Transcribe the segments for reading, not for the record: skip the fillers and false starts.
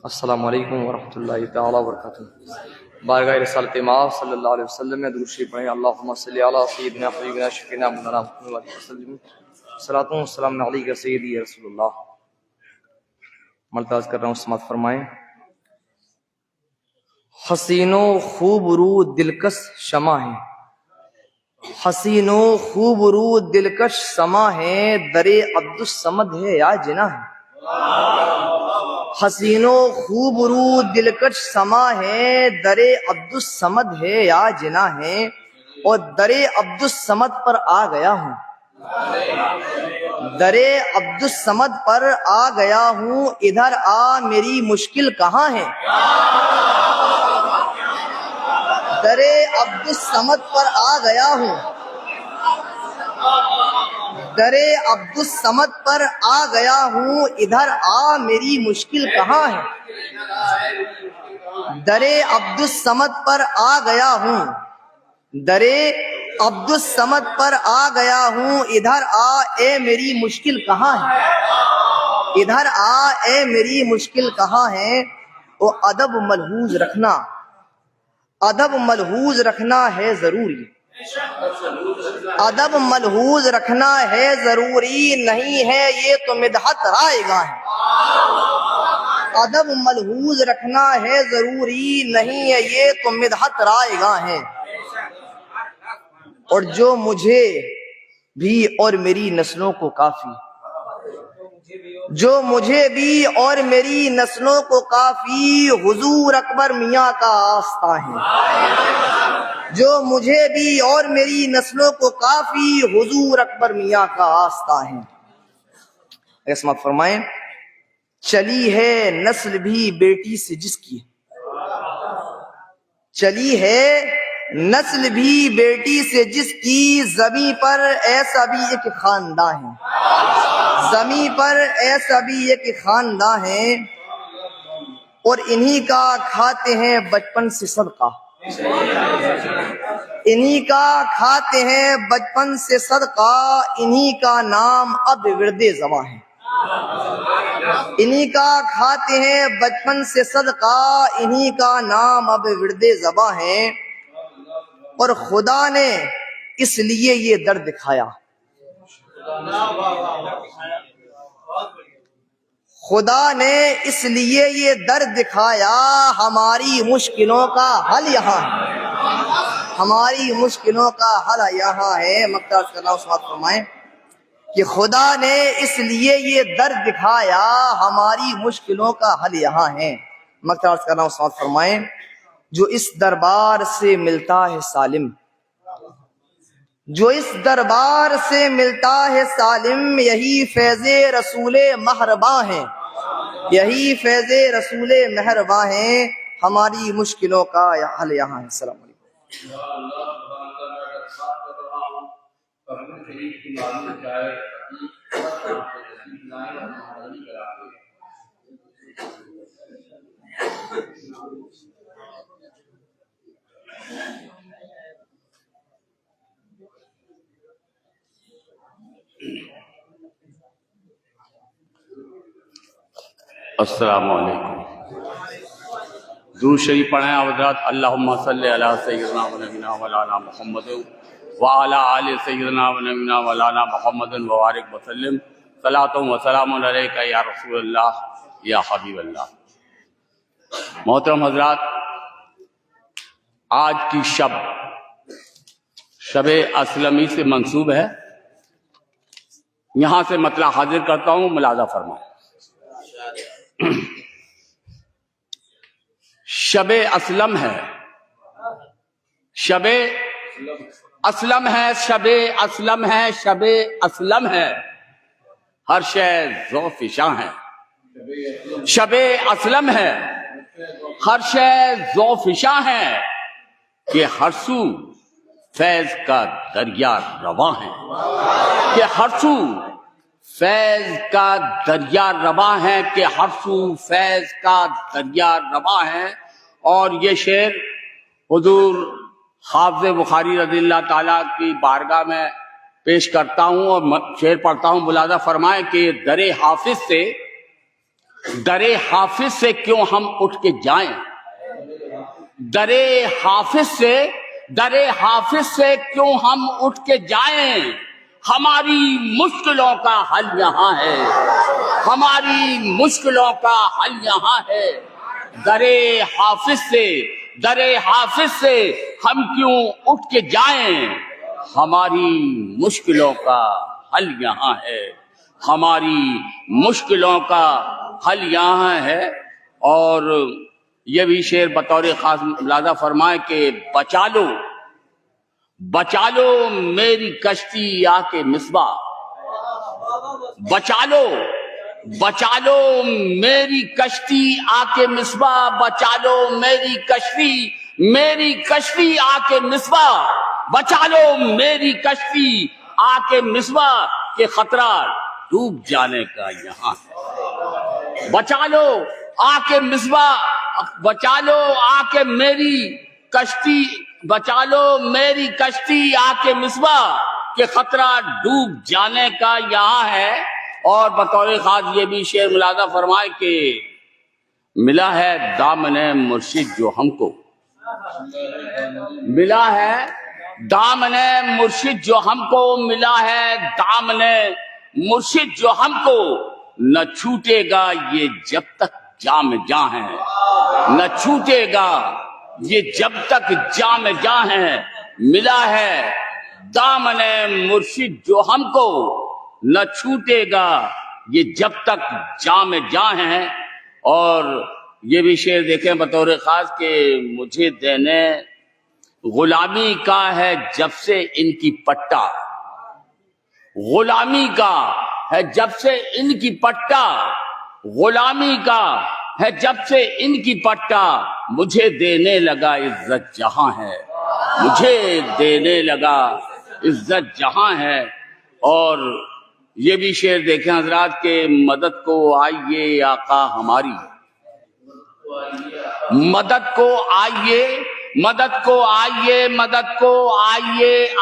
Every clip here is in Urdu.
السلام علیکم ورحمۃ اللہ تعالیٰ وبرکاتہ۔ بارگاہ رسالت مآب صلی اللہ علیہ وسلم میں درود شریف پڑھیں۔ اللہم صلی علی سیدنا حبیبنا شفیعنا مولانا محمد علیہ وسلم، صلاۃ و سلام علیک سیدی رسول اللہ۔ ملتاز کر رہا ہوں، سماعت فرمائیں۔ حسین و خوب رو دلکش شمع ہے، حسین و خوب رو دلکش سما ہے، در عبد الصمد ہے یا جنا ہے۔ حسین و خوب رو دلکش سما ہے، در عبد الصمد ہے یا جنا ہے، اور در عبد الصمد پر آ گیا ہوں، در عبد الصمد پر آ گیا ہوں، ادھر آ میری مشکل کہاں ہے۔ در عبد الصمد پر آ گیا ہوں، در عبد الصمد پر آ گیا ہوں، ادھر آ میری مشکل کہاں ہے۔ در عبد الصمد پر آ گیا ہوں، در عبد الصمد پر آ گیا ہوں، ادھر آ اے میری مشکل کہاں ہے، ادھر آ اے میری مشکل کہاں ہے۔ وہ ادب ملحوظ رکھنا، ادب ملحوظ رکھنا ہے ضروری، ادب ملحوظ رکھنا ہے ضروری، نہیں ہے یہ تو مدحت رائے گاہ ہے۔ ادب ملحوظ رکھنا ہے ضروری، نہیں ہے یہ تو مدحت رائے گاہ ہے۔ اور جو مجھے بھی اور میری نسلوں کو کافی، جو مجھے بھی اور میری نسلوں کو کافی، حضور اکبر میاں کا آستہ ہے۔ جو مجھے بھی اور میری نسلوں کو کافی، حضور اکبر میاں کا آستہ ہے۔ سماعت فرمائیں۔ چلی ہے نسل بھی بیٹی سے جس کی، چلی ہے نسل بھی بیٹی سے جس کی، زمیں پر ایسا بھی ایک خاندان ہے، زمیں پر ایسا بھی ایک خاندان ہے، اور انہی کا کھاتے ہیں بچپن سے صدقہ، انہی کا کھاتے ہیں بچپن سے صدقہ، انہی کا نام اب ورد زباں ہے، انہی کا کھاتے ہیں بچپن سے صدقہ، انہی کا نام اب ورد زباں ہے۔ اور خدا نے اس لیے یہ درد دکھایا، خدا نے اس لیے یہ درد دکھایا، ہماری مشکلوں کا حل یہاں ہے، ہماری مشکلوں کا حل یہاں ہے۔ مقتدر صلی اللہ علیہ وسلم فرمائیں کہ خدا نے اس لیے یہ درد دکھایا، ہماری مشکلوں کا حل یہاں ہے۔ مقتدر صلی اللہ علیہ وسلم فرمائیں جو اس دربار سے ملتا ہے سالم، جو اس دربار سے ملتا ہے سالم، یہی فیض رسول مہرباں ہے، یہی فیض رسول مہرباں ہے، ہماری مشکلوں کا حل یہاں ہے۔ السلام علیکم۔ السلام علیکم۔ درود شریف پڑھیں آپ حضرات۔ اللہم صلی علی سیدنا و نبینا مولانا محمد وعلی آل سیدنا و نبینا مولانا محمد وبارک وسلم، صلاۃ و سلام علیک یا رسول اللہ یا حبیب اللہ۔ محترم حضرات، آج کی شب اسلمی سے منسوب ہے، یہاں سے مطلع حاضر کرتا ہوں، ملاحظہ فرمائیں۔ شب اسلم ہے، شب اسلم ہے، شب اسلم ہے، شب اسلم ہے، ہر شے ذو فشاں ہے، شب اسلم ہے، ہر شے ذو فشاں ہے، کہ ہر سو فیض کا دریا رواں ہے، کہ ہر سو فیض کا دریا رواں ہے، کہ ہر سو فیض کا دریا رواں ہے۔ اور یہ شعر حضور حافظ بخاری رضی اللہ تعالیٰ کی بارگاہ میں پیش کرتا ہوں اور شعر پڑھتا ہوں، ملاحظہ فرمائیں کہ در حافظ سے درے حافظ سے کیوں ہم اٹھ کے جائیں، درے حافظ سے کیوں ہم اٹھ کے جائیں، ہماری مشکلوں کا حل یہاں ہے، ہماری مشکلوں کا حل یہاں ہے، درے حافظ سے ہم کیوں اٹھ کے جائیں، ہماری مشکلوں کا حل یہاں ہے، ہماری مشکلوں کا حل یہاں ہے۔ اور یہ بھی شعر بطور خاص ملاحظہ فرمائے کہ بچا لو میری کشتی آ کے مصباح، بچا لو میری کشتی آ کے مصباح، بچا لو میری کشتی آ کے مصباح، بچا لو میری کشتی آ کے مصباح کہ خطرہ ڈوب جانے کا یہاں ہے، بچا لو آ کے مصباح، بچا لو آ کے میری کشتی، بچا لو میری کشتی آ کے مصباح کہ خطرہ ڈوب جانے کا یہاں ہے۔ اور بطور خاص یہ بھی شعر ملاحظہ فرمائے کہ ملا ہے دامن مرشد جو ہم کو، ملا ہے دامن مرشد جو ہم کو، ملا ہے دامن مرشد جو ہم کو، نہ چھوٹے گا یہ جب تک جام جاں ہے، نہ چھوٹے گا یہ جب تک جام جاں ہے، ملا ہے دامن مرشد جو ہم کو، نہ چھوٹے گا یہ جب تک جام جاں ہے۔ اور یہ بھی شعر دیکھیں بطور خاص کہ مجھے دینے غلامی کا ہے جب سے ان کی پٹا، غلامی کا ہے جب سے ان کی پٹا، غلامی کا ہے جب سے ان کی پٹا، مجھے دینے لگا عزت جہاں ہے، مجھے دینے لگا عزت جہاں ہے۔ اور یہ بھی شعر دیکھیں حضرات کہ مدد کو آئیے آقا ہماری، مدد کو آئیے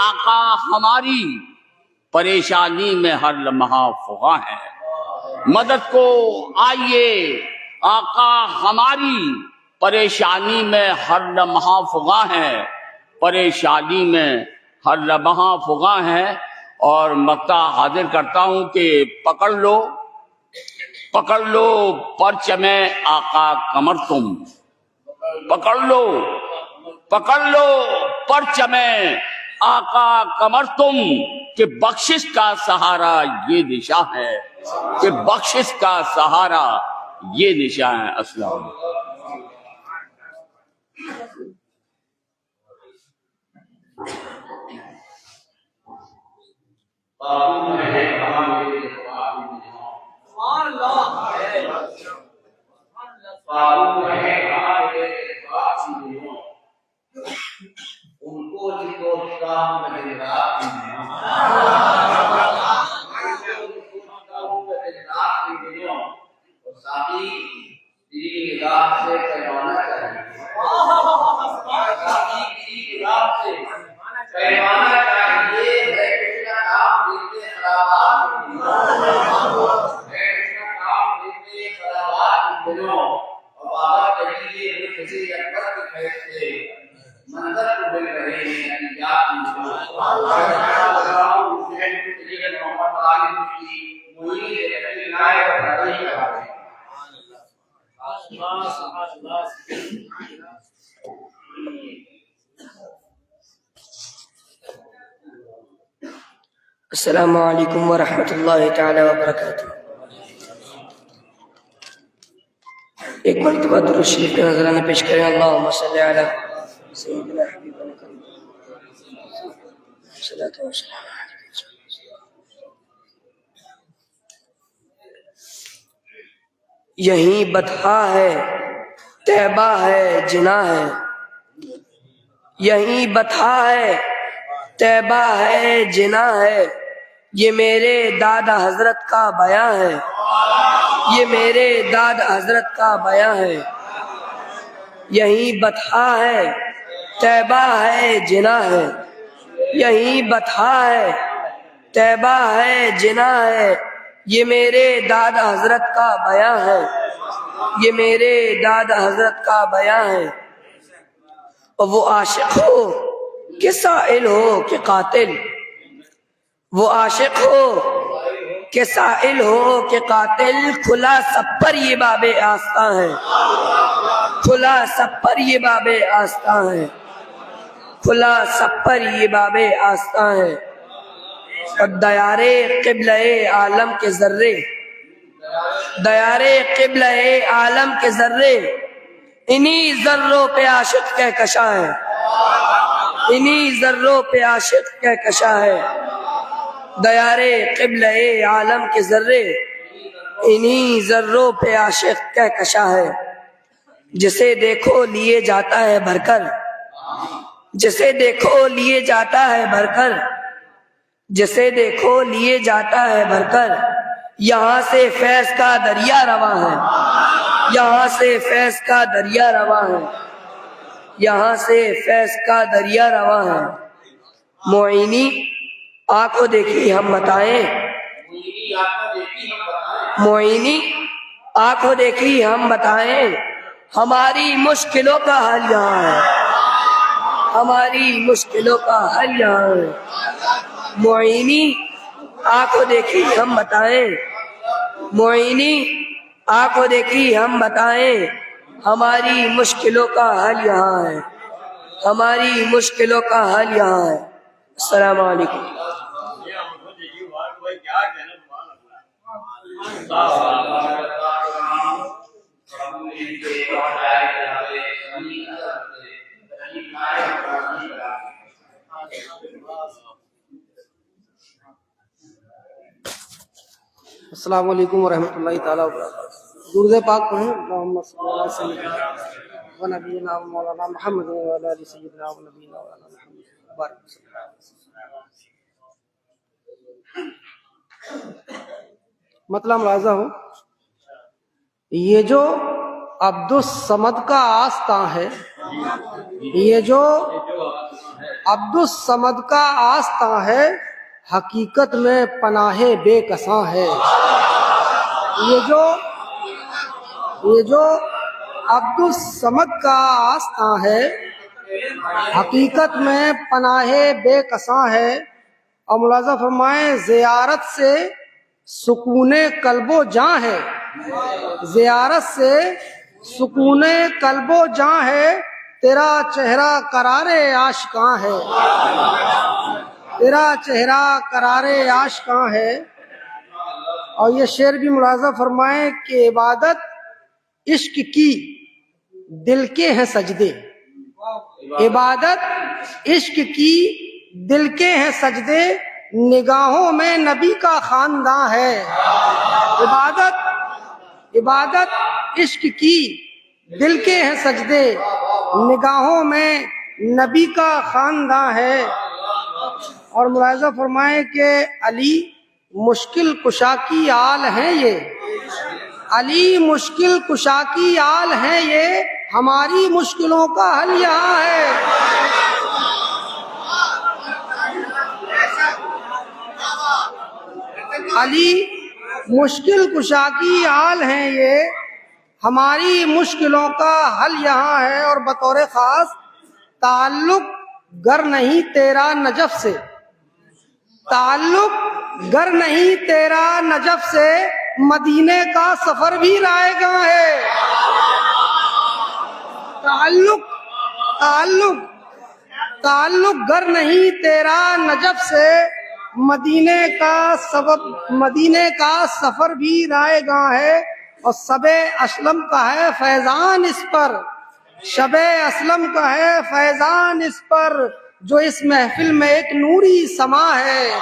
آقا ہماری، پریشانی میں ہر لمحہ فغاں ہے، مدد کو آئیے آقا ہماری، پریشانی میں ہر لمحہ فغاں ہے، پریشانی میں ہر لمحہ فغاں ہے۔ اور مقطع حاضر کرتا ہوں کہ پکڑ لو پرچم آقا کمر تم، پکڑ لو پرچم آقا کمر تم، کہ بخشش کا سہارا یہ نشاں ہے، کہ بخشش کا سہارا یہ نشاں ہے۔ السلام علیکم۔ السلام علیکم ورحمۃ اللہ تعالی وبرکاتہ۔ ایک مرتبہ درود شریف کا نذرانہ پیش کریں۔ اللہم صلی علی سیدنا حبیبنا صلاۃ و سلام۔ یہیں بطحا ہے طیبہ ہے جنا ہے، یہیں بطحا ہے طیبہ ہے جنا ہے، یہ میرے دادا حضرت کا بیاں ہے، یہ میرے دادا حضرت کا بیاں ہے۔ یہیں بطحا ہے طیبہ ہے جنا ہے، یہیں بطحا ہے طیبہ ہے جنا ہے، یہ میرے دادا حضرت کا بیاں ہے۔ یہ میرے دادا حضرت کا بیان ہے۔ اور وہ عاشق ہو کہ سائل ہو کہ قاتل، وہ عاشق ہو کہ سائل ہو کہ قاتل، کھلا سب پر یہ باب آستاں ہے، کھلا سب پر یہ باب آستاں ہے، کھلا سب پر یہ باب آستاں ہے۔ اور دیارے قبلہ عالم کے ذرے، دیارے قبلہ عالم کے ذرے، انہی ذروں پہ عاشق کہکشاں ہے، انہی ذروں پہ عاشق کہکشاں ہے۔ دیارے قبلہ عالم کے ذرے، انہی ذروں پہ عاشق کہکشاں ہے۔ جسے دیکھو لیے جاتا ہے بھر کر، جسے دیکھو لیے جاتا ہے بھر کر، جسے دیکھو لیے جاتا ہے بھر کر، یہاں سے فیض کا دریا رواں ہے، یہاں سے فیض کا دریا رواں ہے، یہاں سے فیض کا دریا رواں ہے۔ معینی آنکھوں دیکھی ہم بتائیں، معینی آنکھوں دیکھی ہم بتائیں، ہماری مشکلوں کا حل یہاں ہے، ہماری مشکلوں کا حل یہاں ہے۔ معینی آنکھوں دیکھی ہم بتائیں، معینی آنکھوں دیکھی ہم بتائیں، ہماری مشکلوں کا حل یہاں ہے، ہماری مشکلوں کا حل یہاں ہے۔ السلام علیکم۔ السلام علیکم ورحمۃ اللہ تعالیٰ وبرکاتہ۔ درود پاک پڑھیں۔ اللہم صلی اللہ علیہ وسلم و نبینا مولانا محمد و علی آلہ سیدنا و نبینا مولانا محمد بارک وسلم۔ مطلب ملاحظہ ہو، یہ جو عبد الصمد کا آستاں ہے، یہ جو عبد الصمد کا آستاں ہے، حقیقت میں پناہ بے کساں ہے۔ یہ جو عبد الصمد کا آستاں ہے، حقیقت میں پناہ بے کساں ہے۔ اور ملاحظہ فرمائیں، زیارت سے سکون قلب و جاں ہے، زیارت سے سکون قلب و جاں ہے، تیرا چہرہ قرار عاشقاں ہے، تیرا چہرہ قرار عاشقاں ہے۔ اور یہ شعر بھی ملاحظہ فرمائیں کہ عبادت عشق کی دل کے ہیں سجدے، عبادت عشق کی دل کے ہیں سجدے، نگاہوں میں نبی کا خاندان ہے۔ عبادت عشق کی دل کے ہیں سجدے، نگاہوں میں نبی کا خاندان ہے۔ اور ملاحظہ فرمائیں کہ علی مشکل کشا کی آل ہیں، یہ علی مشکل کشا کی آل ہیں، یہ ہماری مشکلوں کا حل یہاں ہے۔ علی مشکل کشا کی آل ہیں، یہ ہماری مشکلوں کا حل یہاں ہے۔ اور بطور خاص تعلق گر نہیں تیرا نجف سے، تعلق گر نہیں تیرا نجف سے، مدینے کا سفر بھی رائے گاں ہے۔ تعلق گر نہیں تیرا نجف سے، مدینے کا سفر بھی رائے گاں ہے۔ اور شب اسلم کا ہے فیضان اس پر، شب اسلم کا ہے فیضان اس پر، جو اس محفل میں ایک نوری سما ہے،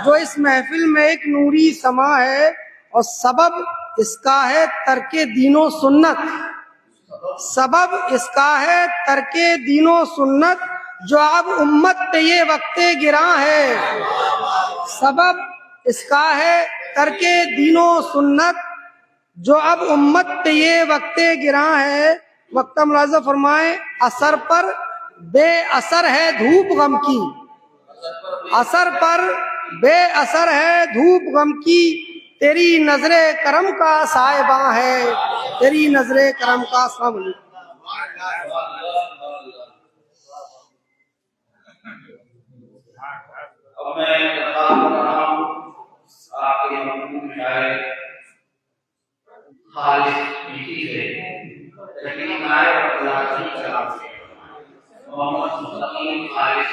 جو اس محفل میں ایک نوری سما ہے۔ اور سبب اس کا ہے ترک دین و سنت، سبب اس کا ہے ترک دین و سنت، جو اب امت پہ یہ وقت گراں ہے۔ سبب اس کا ہے ترک دین و سنت، جو اب امت پہ یہ وقت گراں ہے۔ وقت ملاحظہ فرمائیں، اثر پر بے اثر ہے دھوپ غم کی، اثر پر بے اثر ہے دھوپ غم کی، تیری نظر کرم کا سائباں ہے، تیری نظر کرم کا السلام علیکم۔ اب میں بتا رہا ہوں آپ کے محبوب شاعر خالص میٹھی سے تقریم آئے اور اللہ کی کلام سے محمد مستقیم خالص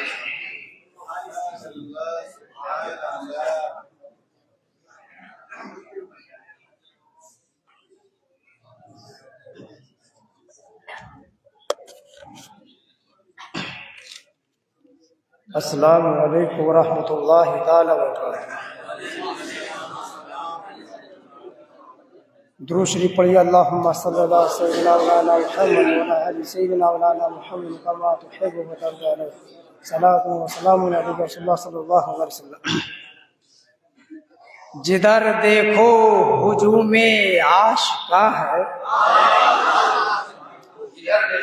السلام علیکم ورحمۃ اللہ تعالی وبرکاتہ۔ درود شریف پڑھیے، اللہم صلی اللہ علیہ سیدنا مولانا محمد وعلی آل سیدنا مولانا محمد کما تحب وترضى، صلاۃ و سلام علی رسول اللہ صلی اللہ علیہ وسلم۔ جدھر دیکھو ہجوم عاشقاں ہے،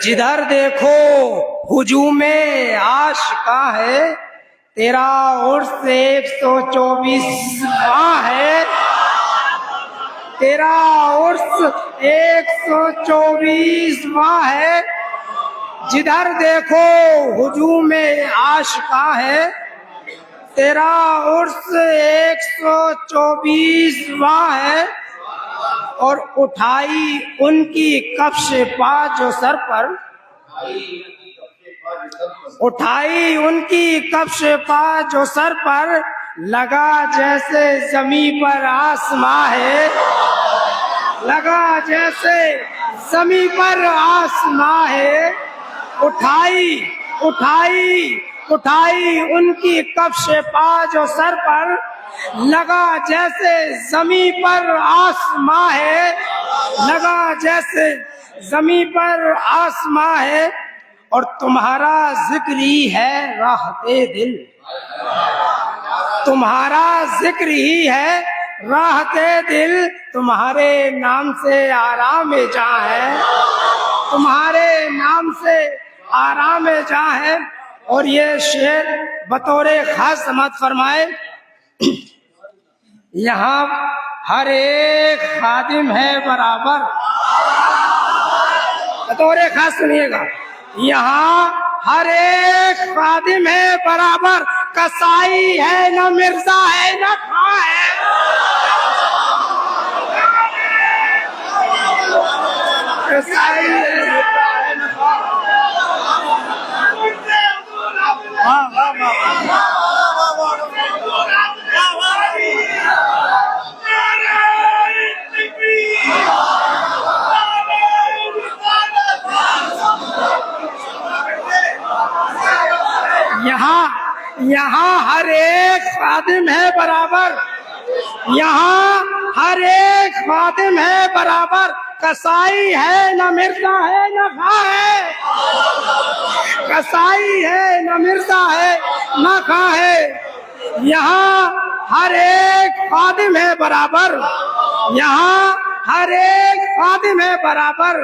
جدھر دیکھو ہجوم عاشقاں ہے، تیرا عرس 124واں ہے، تیرا عرس 124واں ہے۔ جدھر دیکھو ہجوم عاشقاں ہے، تیرا عرس 124واں ہے۔ اور اٹھائی ان کی کفش پا جو سر پر، اٹھائی ان کی کفش پا جو سر پر، لگا جیسے زمیں پر آسماں ہے، لگا جیسے زمیں پر آسماں ہے۔ اٹھائی اٹھائی اٹھائی ان کی کفش پا جو سر پر، لگا جیسے زمیں پر آسماں ہے، لگا جیسے زمیں پر آسماں ہے۔ اور تمہارا ذکر ہی ہے راحت دل، تمہارا ذکر ہی ہے راحت دل، تمہارے نام سے آرام جاں ہے، تمہارے نام سے آرام جاں ہے۔ اور یہ شعر بطور خاص سماعت فرمائے، یہاں ہر ایک خادم ہے برابر، بطور خاص سنیے گا، یہاں ہر ایک خادم ہے برابر، کسائی ہے نہ مرزا ہے نہ خاں ہے، کسائی ہے نہ خاں۔ یہاں ہر ایک خادم ہے برابر، یہاں ہر ایک خادم ہے برابر، کسائی ہے نہ مرزا ہے نہ خاں ہے، کسائی ہے نہ مرزا ہے نہ خاں ہے۔ یہاں ہر ایک خادم ہے برابر، یہاں ہر ایک خادم ہے برابر،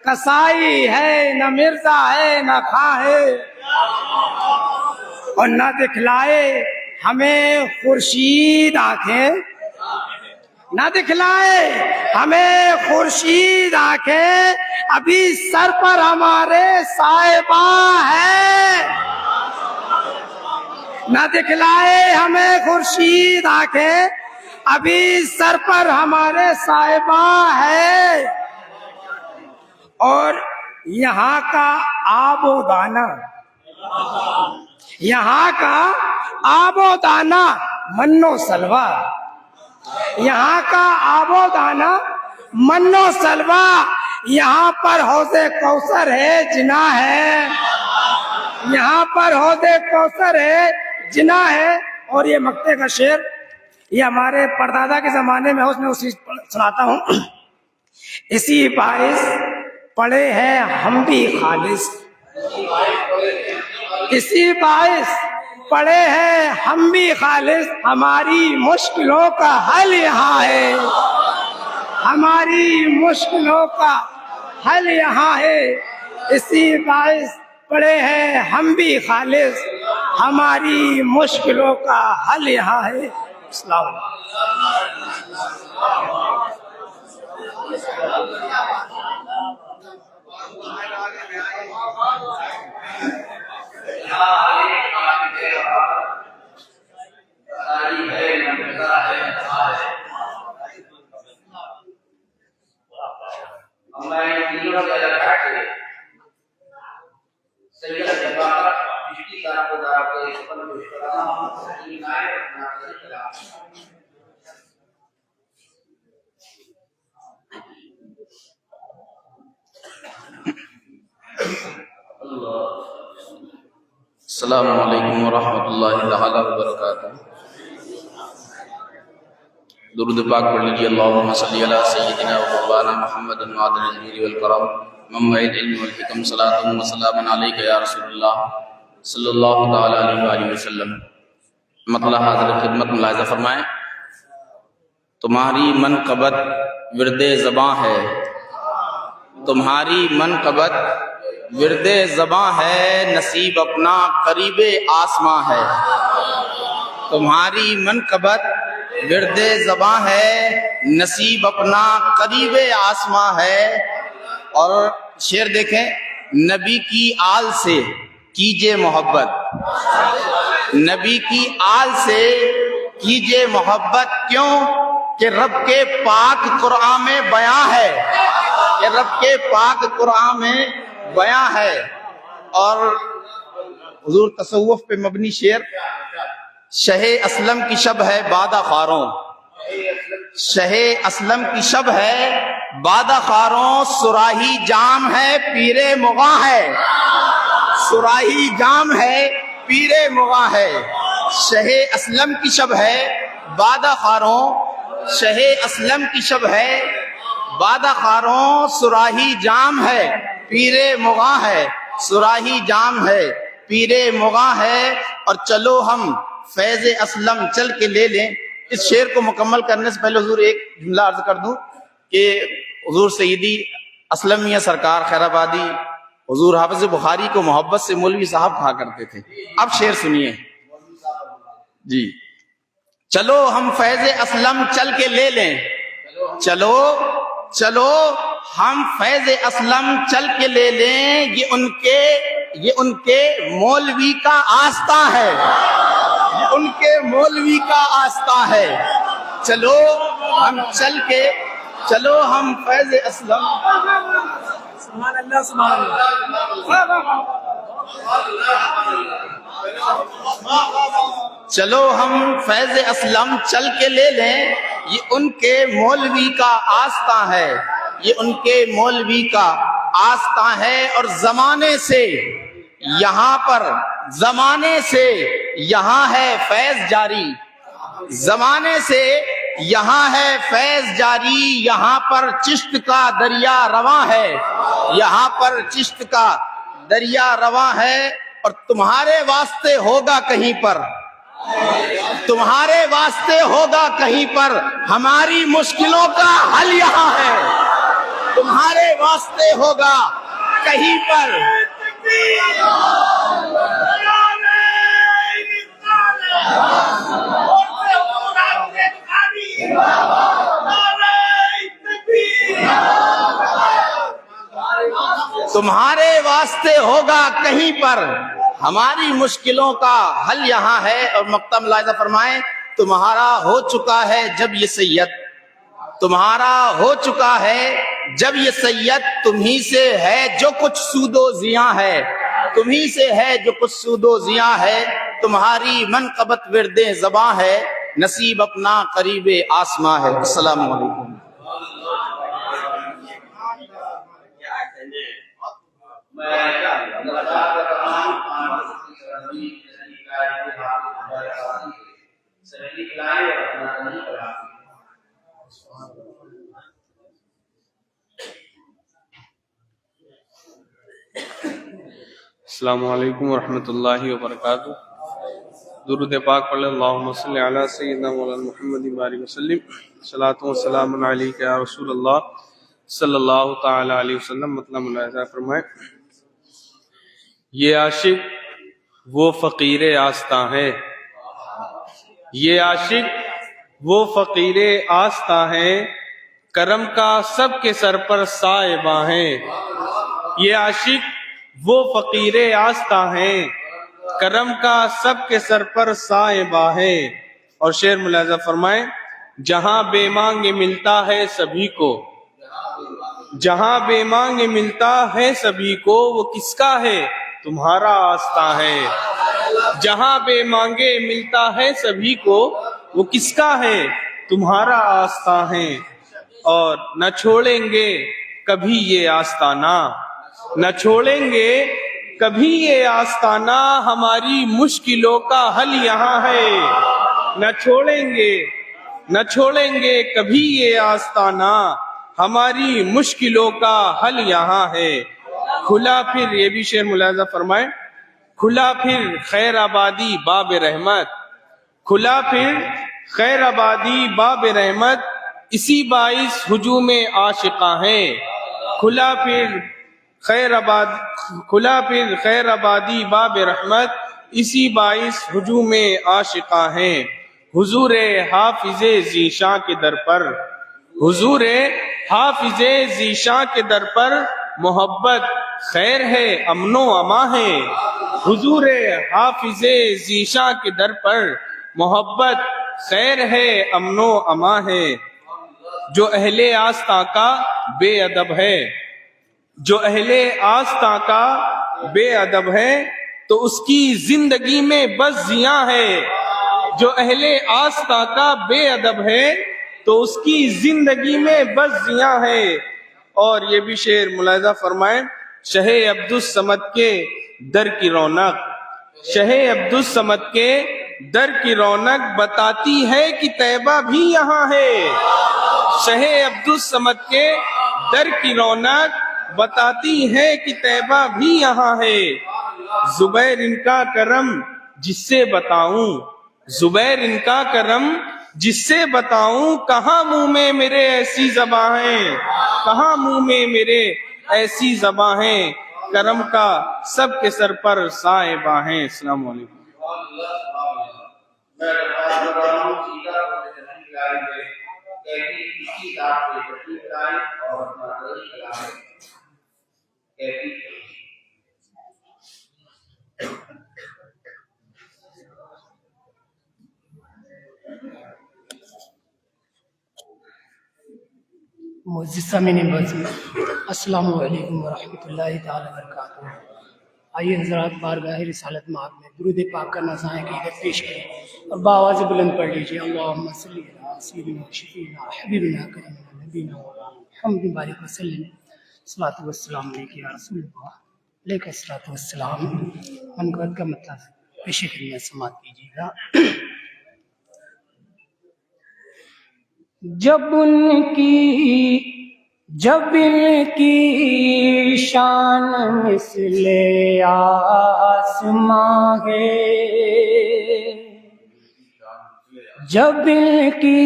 کسائی ہے نہ مرزا ہے نہ خاں ہے۔ اور نہ دکھلائے ہمیں خورشید آنکھیں، نہ دکھلائے ہمیں خورشید آنکھیں، ابھی سر پر ہمارے صاحباں ہے، نہ دکھلائے ہمیں خورشید آنکھیں، ابھی سر پر ہمارے صاحباں ہے۔ اور یہاں کا آب و دانہ، یہاں کا آب و دانہ من و سلوہ، یہاں کا آب و دانہ من و سلوہ، یہاں پر حوض کوثر ہے جناں ہے، یہاں پر حوض کوثر ہے جناں ہے۔ اور یہ مقطع کا شعر یہ ہمارے پردادا کے زمانے میں اس میں اسی سناتا ہوں۔ اسی باعث پڑے ہیں ہم بھی خالص، اسی باعث پڑے ہیں ہم بھی خالص، ہماری مشکلوں کا حل یہاں ہے، ہماری مشکلوں کا حل یہاں ہے۔ اسی باعث پڑے ہیں ہم بھی خالص، ہماری مشکلوں کا حل یہاں ہے۔ السلام علیکم۔ سید ابوبکر چشتی صاحب کو دعوت خپل پیش کړه چې نائب ناظر خلاف السلام علیکم ورحمۃ اللہ تعالی وبرکاتہ۔ درود پاک پڑھ لیجیے، اللہم صلی علی سیدنا و مولانا محمد معدن الجود والکرم منبع العلم والحکم، صلاۃ و سلام علیک یا رسول اللہ صلی اللہ تعالی علیہ وآلہ وسلم۔ مطلع حاضر خدمت ملاحظہ فرمائیں، تمہاری منقبت ورد زباں ہے، تمہاری منقبت ورد زباں ہے، نصیب اپنا قریب آسماں ہے۔ تمہاری منقبت ورد زباں ہے، نصیب اپنا قریب آسماں ہے۔ اور شعر دیکھیں، نبی کی آل سے کیجئے محبت، نبی کی آل سے کیجئے محبت، کیوں کہ رب کے پاک قرآن میں بیان ہے، کہ رب کے پاک قرآن میں بیان ہے۔ اور حضور تصوف پہ مبنی شعر، شہ اسلم کی شب ہے بادہ خاروں، شہ اسلم کی شب ہے بادہ خاروں، سراہی جام ہے پیر مغاں ہے، سراہی جام ہے پیر مغاں ہے۔ شہ اسلم کی شب ہے بادہ خاروں، شہ اسلم کی شب ہے بادہ خاروں، سراہی جام ہے پیر مغاں ہے، سراہی جام ہے پیر مغاں ہے۔ اور چلو ہم فیض اسلم چل کے لے لیں۔ اس شعر کو مکمل کرنے سے پہلے حضور ایک جملہ عرض کر دوں کہ حضور سیدی اسلم میاں سرکار خیر آبادی حضور حافظ بخاری کو محبت سے مولوی صاحب کہا کرتے تھے۔ اب شعر سنیے جی، چلو ہم فیض اسلم چل کے لے لیں، چلو چلو ہم فیض اسلم چل کے لے لیں، یہ ان کے مولوی کا آستہ ہے، یہ ان کے مولوی کا آستہ ہے۔ چلو ہم چل کے، چلو ہم فیض اسلم، سبحان اللہ سبحان اللہ۔ چلو ہم فیض اسلم چل کے لے لیں، یہ ان کے مولوی کا آستہ ہے، یہ ان کے مولوی کا آستہ ہے۔ اور زمانے سے یہاں پر، زمانے سے یہاں ہے فیض جاری، زمانے سے یہاں ہے فیض جاری، یہاں پر چشت کا دریا رواں ہے، یہاں پر چشت کا دریا رواں ہے۔ اور تمہارے واسطے ہوگا کہیں پر، تمہارے واسطے ہوگا کہیں پر، ہماری مشکلوں کا حل یہاں ہے، تمہارے واسطے ہوگا کہیں پر۔ تمہارے واسطے ہوگا کہیں پر، ہماری مشکلوں کا حل یہاں ہے۔ اور مقطع ملاحظہ فرمائیں، تمہارا ہو چکا ہے جب یہ سید، تمہارا ہو چکا ہے جب یہ سید، تمہیں سے ہے جو کچھ سود و زیاں ہے، تمہیں سے ہے جو کچھ سود و زیاں ہے۔ تمہاری منقبت ورد زباں ہے، نصیب اپنا قریب آسماں ہے۔ السلام علیکم۔ السلام علیکم ورحمۃ اللہ وبرکاتہ۔ درود پاک پڑھ لیں، اللہم صلی علی سیدنا مولانا محمد وآلہ وسلم، صلاۃ و سلام علیک یا رسول اللہ صلی اللہ تعالی علیہ وسلم۔ مطلب ملاحظہ فرمائیں، یہ عاشق وہ فقیر آستاں ہے، یہ عاشق وہ فقیر آستاں ہے، کرم کا سب کے سر پر سائباں ہے۔ یہ عاشق وہ فقیر آستاں ہیں، کرم کا سب کے سر پر سائباں ہے۔ اور شعر ملاحظہ فرمائیں، جہاں بے مانگ ملتا ہے سبھی کو، جہاں بے مانگ ملتا ہے سبھی کو، وہ کس کا ہے تمہارا آستاں ہے. جہاں بے مانگے ملتا ہے سبھی کو وہ کس کا ہے؟ تمہارا آستاں ہے. اور نہ چھوڑیں گے کبھی یہ آستانہ، نہ چھوڑیں گے کبھی یہ آستانہ، ہماری مشکلوں کا حل یہاں ہے. نہ چھوڑیں گے کبھی یہ آستانہ، ہماری مشکلوں کا حل یہاں ہے. کھلا پھر، یہ بھی شعر ملاحظہ فرمائیں، کھلا پھر خیر آبادی باب رحمت، کھلا پھر خیر آبادی باب رحمت، اسی باعث ہجوم عاشقاں ہیں. کھلا پھر خیر آبادی باب رحمت، اسی باعث ہجوم عاشقاں ہیں. حضور حافظ ذیشاں کے در پر، حضور حافظ ذیشاں کے در پر محبت خیر ہے امن و امان ہے. حضور حافظ ذیشاں کے در پر محبت خیر ہے امن و امان ہے. جو اہل آستاں کا بے ادب ہے، جو اہل آستاں کا بے ادب ہے تو اس کی زندگی میں بس زیاں ہے. جو اہل آستاں کا بے ادب ہے تو اس کی زندگی میں بس زیاں ہے. اور یہ بھی شعر ملاحظہ فرمائیں، شہ عبدالصمد کے در کی رونق، شہ عبدالصمد کے در کی رونق بتاتی ہے کہ طیبہ بھی یہاں ہے. شہ عبدالصمد کے در کی رونق بتاتی ہے کہ طیبہ بھی یہاں ہے. زبیر ان کا کرم جس سے بتاؤں، زبیر ان کا کرم جس سے بتاؤں، کہاں منہ میں میرے ایسی زباں ہیں، کہاں منہ میں میرے ایسی زباں ہیں. کرم کا سب کے سر پر صاحبہ ہیں. السلام علیکم. معزز سامعین بازی، السلام علیکم ورحمۃ اللہ تعالی وبرکاتہ. آئیے حضرات بارگاہ رسالت مآب میں درود پاک کا نذائر عقیدت پیش کریں اور بآواز بلند پڑھ لیجیے. اللہم صلی علی سیدنا شفیعنا حبیبنا کریمنا نبینا محمد بارک وسلم. صلاۃ والسلام علیک یا رسول اللہ، علیک الصلاۃ والسلام. منقبت کا مطلب پیش کرنے سماعت کیجیے گا. جب ان کی شان مثل آسماں ہے، جب ان کی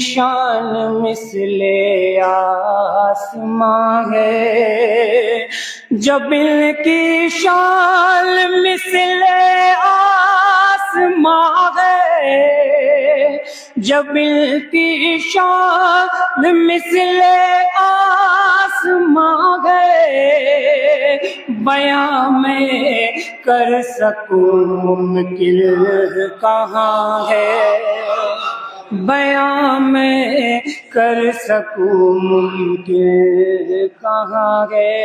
شان مثل آسماں ہے، جب ان کی شان مثل آسماں ہے، جب ان کی شان مثل آسماں ہے، بیاں میں کر سکوں ممکن کہاں ہے، بیاں میں کر سکوں ممکن کہاں ہے.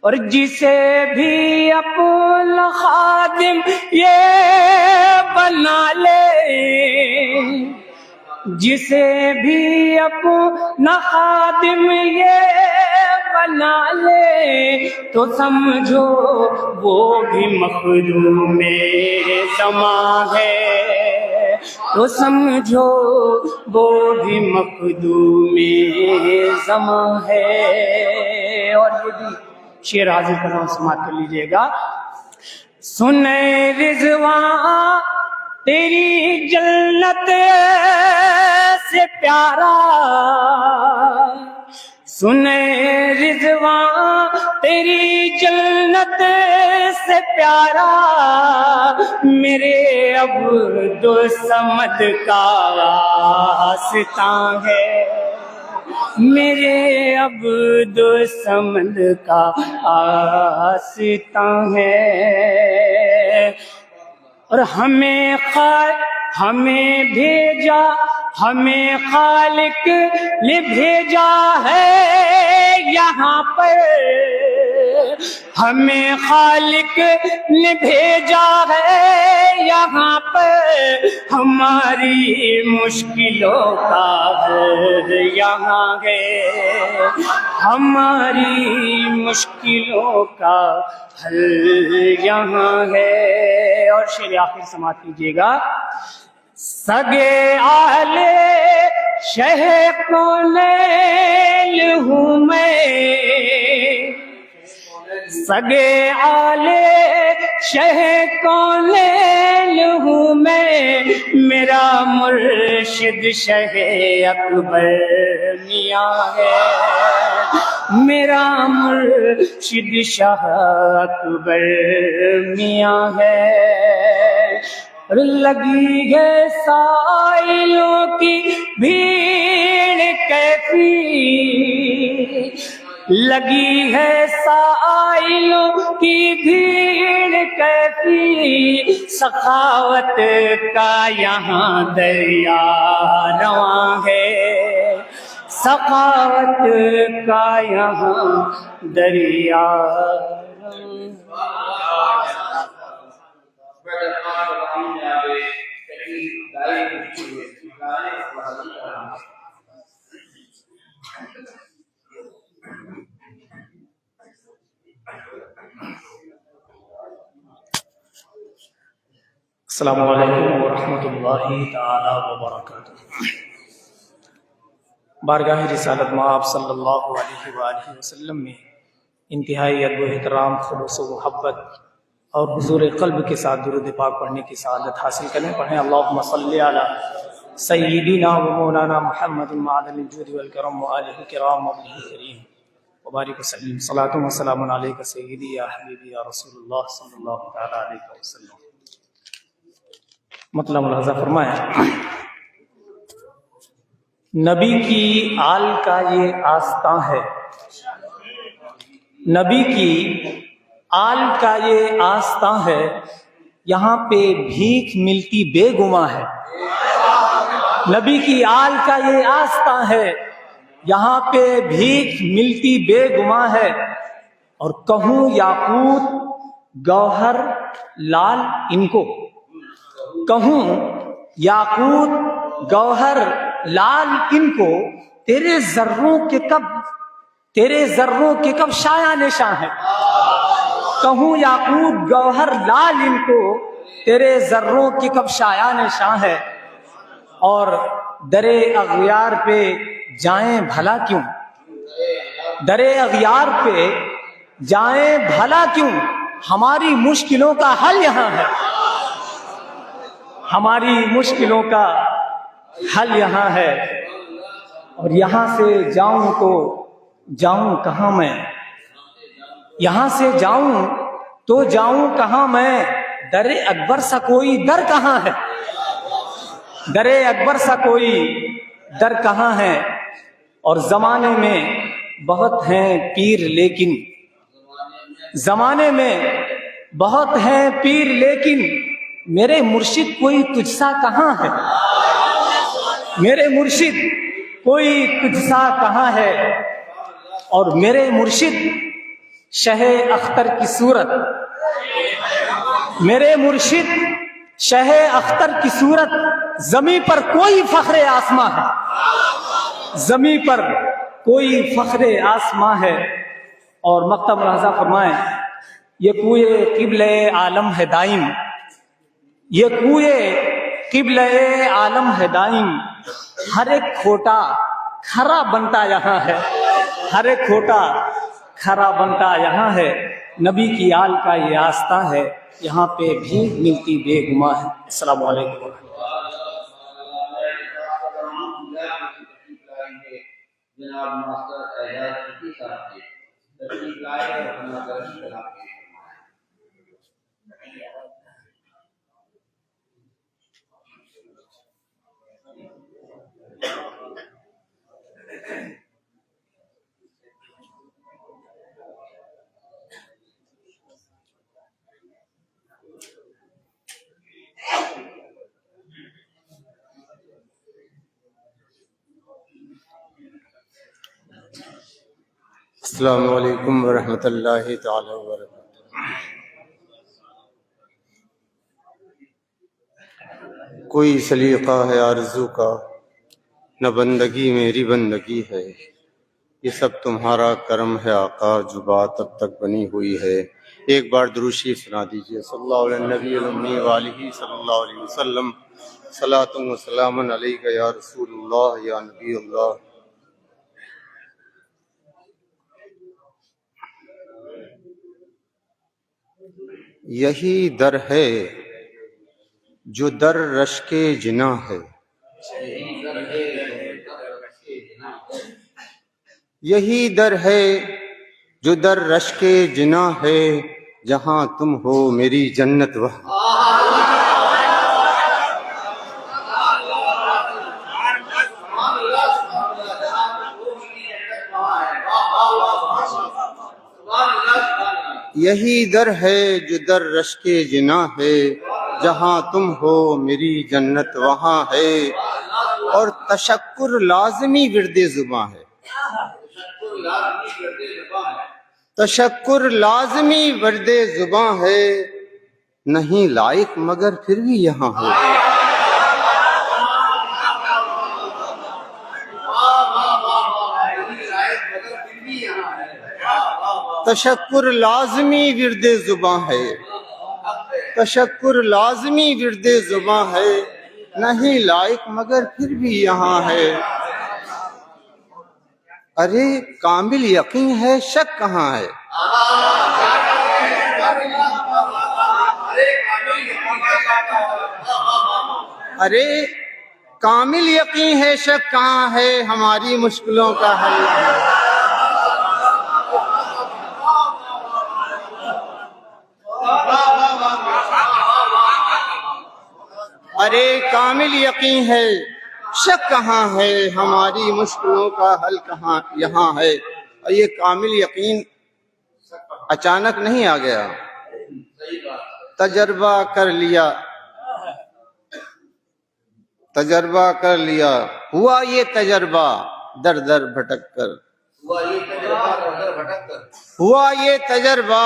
اور جسے بھی اپنا خادم یہ بنا لے، جسے بھی اپنا خادم یہ بنا لے، تو سمجھو وہ بھی مخدوم زمان ہے، تو سمجھو وہ بھی مخدوم زمان ہے. اور یہ بھی شعر حاضر کر رہا ہوں، سماعت کر لیجئے گا. سنے رضوان تیری جنت سے پیارا، سنے رضوان تیری جنت سے پیارا، میرے عبدالصمد کا آستاں ہے، میرے عبدالصمد کا آستاں ہے. اور ہمیں بھیجا، ہمیں خالق نے بھیجا ہے یہاں پر، ہمیں خالق نے بھیجا ہے یہاں پر، ہماری مشکلوں کا حل یہاں ہے، ہماری مشکلوں کا حل یہاں ہے۔ اور شعر آخر سماعت کیجیے گا۔ سگے آل شہ کونیل ہوں میں، سگے آل شہ کونیل ہوں میں، میرا مرشد شہ اکبر میاں ہے، میرا مرشد شاہ اکبر میاں ہے۔ لگی ہے سائلوں کی بھیڑ کیفی، لگی ہے سائلوں کی بھیڑ کیفی، سخاوت کا یہاں دریا رواں ہے، سخاوت کا یہاں دریا السلام علیکم ورحمۃ اللہ تعالی وبرکاتہ۔ بارگاہ رسالت مآب صلی اللہ علیہ وآلہ وسلم میں انتہائی ادب و احترام، خلوص و محبت اور حضور قلب کے ساتھ درود پاک پڑھنے کی سعادت حاصل کریں۔ پڑھیں اللہم صلی علی سیدنا و مولانا محمد معدن الجود والکرم وآلہ الکرام وابنہ کریم وبارک وسلم۔ صلاۃ و سلام علیک سیدی یا حبیبی یا رسول اللہ صلی اللہ تعالی علیہ وسلم۔ مطلب ملاحظہ فرمایا، نبی کی آل کا یہ آستاں ہے، نبی کی آل کا یہ آستاں ہے، یہاں پہ بھیک ملتی بے گماں ہے، نبی کی آل کا یہ آستاں ہے، یہاں پہ بھیک ملتی بے گماں ہے، اور کہوں یاقوت گوہر لال ان کو، کہوں یاقوت گوہر لال ان کو، تیرے ذروں کے کب شایع نشاں ہے، کہوں یاقوت گوہر لال ان کو، تیرے ذروں کے کب شایع نشاں ہے، اور درے اغیار پہ جائیں بھلا کیوں، درے اغیار پہ جائیں بھلا کیوں، ہماری مشکلوں کا حل یہاں ہے، ہماری مشکلوں کا حل یہاں ہے، اور یہاں سے جاؤں تو جاؤں کہاں میں، یہاں سے جاؤں تو جاؤں کہاں میں، در اکبر سا کوئی در کہاں ہے، در اکبر سا کوئی در کہاں ہے، اور زمانے میں بہت ہیں پیر لیکن، زمانے میں بہت ہیں پیر لیکن، میرے مرشد کوئی تجھ سا کہاں ہے، میرے مرشد کوئی تجھ سا کہاں ہے، اور میرے مرشد شہ اختر کی صورت، میرے مرشد شہ اختر کی صورت، زمیں پر کوئی فخر آسماں ہے، زمیں پر کوئی فخر آسماں ہے۔ اور مکتب ملاحظہ فرمائیں، یہ کوئے قبلہ عالم ہے دائم، یہ کوئے قبلہ عالم ہے دائم، ہر ایک کھوٹا کھرا بنتا یہاں ہے، ہر ایک کھوٹا کھرا بنتا یہاں ہے، نبی کی آل کا یہ آستہ ہے، یہاں پہ بھی ملتی بے گماں ہے۔ السلام علیکم ورحمۃ جناب ماسٹر اعجاز چشتی صاحب نے تشریف لائے اور اپنا درس خطاب کیا۔ السلام علیکم ورحمۃ اللہ تعالی وبرکاتہ۔ کوئی سلیقہ ہے آرزو کا، نہ بندگی میری بندگی ہے، یہ سب تمہارا کرم ہے آقا، جو بات اب تک بنی ہوئی ہے۔ ایک بار درود شریف سنا دیجیے۔ صلی اللہ علیہ نبی الامی وآلہ صلی اللہ علیہ وسلم، صلاۃ و سلام علیک یا رسول اللہ یا نبی اللہ۔ یہی در ہے جو در رشک جناں ہے، یہی در ہے جو در رشک جناں ہے، جہاں تم ہو میری جنت وہاں۔ یہی در ہے جو در رشک جناں ہے، جہاں تم ہو میری جنت وہاں ہے۔ اور تشکر لازمی ورد زباں ہے، تشکر لازمی ورد زباں ہے، نہیں لائق مگر پھر بھی یہاں ہے۔ تشکر لازمی ورد زباں ہے، تشکر لازمی ورد زباں ہے، نہیں لائق مگر پھر بھی یہاں ہے۔ ارے کامل یقین ہے، شک کہاں ہے؟ ارے کامل یقین ہے، شک کہاں ہے، ہماری مشکلوں کا حل ہے۔ ارے کامل یقین ہے، شک کہاں ہے، ہماری مشکلوں کا حل کہاں یہاں ہے۔ اور یہ کامل یقین اچانک نہیں آ گیا، تجربہ کر لیا، تجربہ کر لیا، ہوا یہ تجربہ در در بھٹک کر، ہوا یہ تجربہ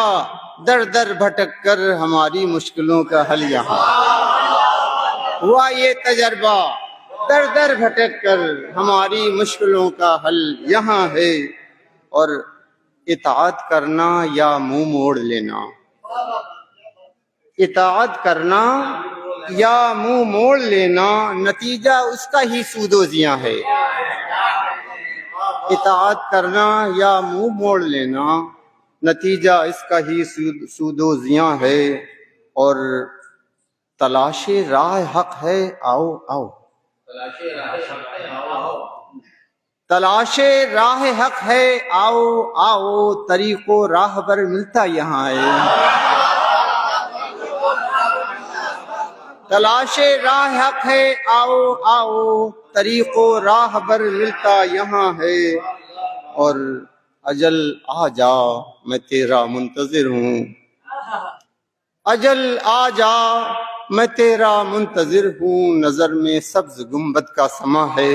در در بھٹک کر، ہماری مشکلوں کا حل یہاں۔ ہوا یہ تجربہ در در بھٹک کر، ہماری مشکلوں کا حل یہاں ہے۔ اور اطاعت کرنا یا منہ موڑ لینا، اطاعت کرنا یا منہ موڑ لینا، نتیجہ اس کا ہی سود و زیاں ہے۔ اطاعت کرنا یا منہ موڑ لینا، نتیجہ اس کا ہی سود و زیاں ہے۔ اور تلاش راہ حق ہے، آؤ آؤ، تلاش راہ حق ہے، آؤ آؤ، طریق و راہ پر ملتا یہاں ہے۔ تلاش راہ حق ہے، آؤ آؤ، طریق و راہ پر ملتا یہاں ہے۔ اور اجل آ جا میں تیرا منتظر ہوں، اجل آ جا میں تیرا منتظر ہوں، نظر میں سبز گنبد کا سما ہے۔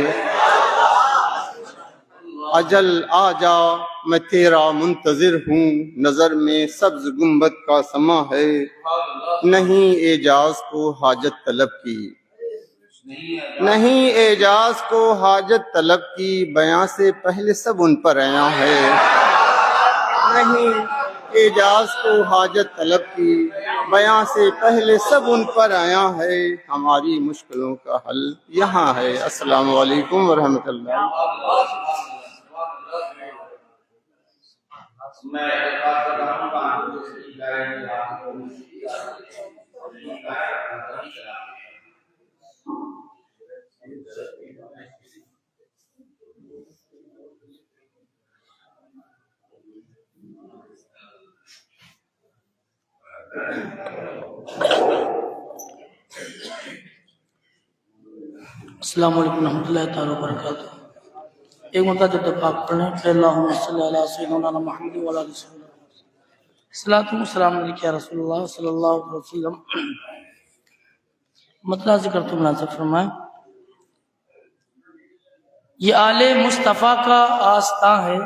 اجل آ جا میں تیرا منتظر ہوں، نظر میں سبز گنبد کا سما ہے۔ نہیں اعجاز کو حاجت طلب کی، نہیں اعجاز کو حاجت طلب کی، بیاں سے پہلے سب ان پر عیاں ہے۔ نہیں اعجاز کو حاجت طلب کی، بیاں سے پہلے سب ان پر آیا ہے، ہماری مشکلوں کا حل یہاں ہے۔ السلام علیکم ورحمۃ اللہ۔ السلام علیکم ورحمۃ اللہ تعالیٰ وبرکاتہ۔ ایک مرتبہ جب پاک پڑھیں پھر اللہم صلی اللہ سیدنا محمد وعلی آلہ وسلم، صلاۃ و سلام علیک یا رسول اللہ صلی اللہ علیہ وسلم۔ مطلب ذکر تو مناسب فرمائیں۔ یہ آل مصطفیٰ کا آستاں ہے،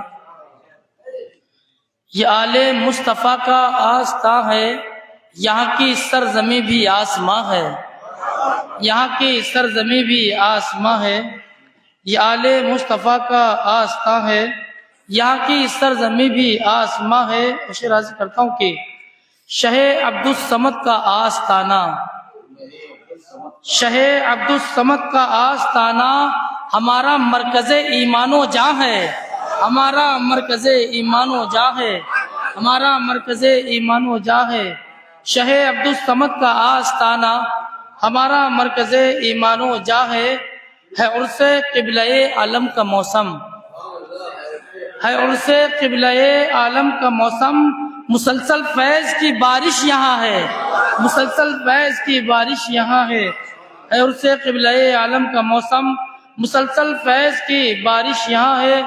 یہ آل مصطفیٰ کا آستاں ہے، یہاں کی سرزمین بھی آسماں ہے، یہاں کی سرزمین بھی آسماں ہے، یہ آل مصطفیٰ کا آستاں ہے، یہاں کی سرزمین بھی آسماں ہے۔ اشارہ کرتا ہوں کہ شہ عبدالصمد کا آستانہ، شہ عبدالصمد کا آستانہ ہمارا مرکز ایمان و جاں ہے، ہمارا مرکز ایمان و جاں ہے، ہمارا مرکز ایمان و جاں ہے۔ شہ عبدالصمد کا آستانہ ہمارا مرکز ایمان و جاں ہے عرس قبلہ عالم کا موسم، ہے عرس قبلہ عالم کا موسم، مسلسل فیض کی بارش یہاں ہے، مسلسل فیض کی بارش یہاں ہے عرس قبلہ عالم کا موسم، مسلسل فیض کی بارش یہاں ہے۔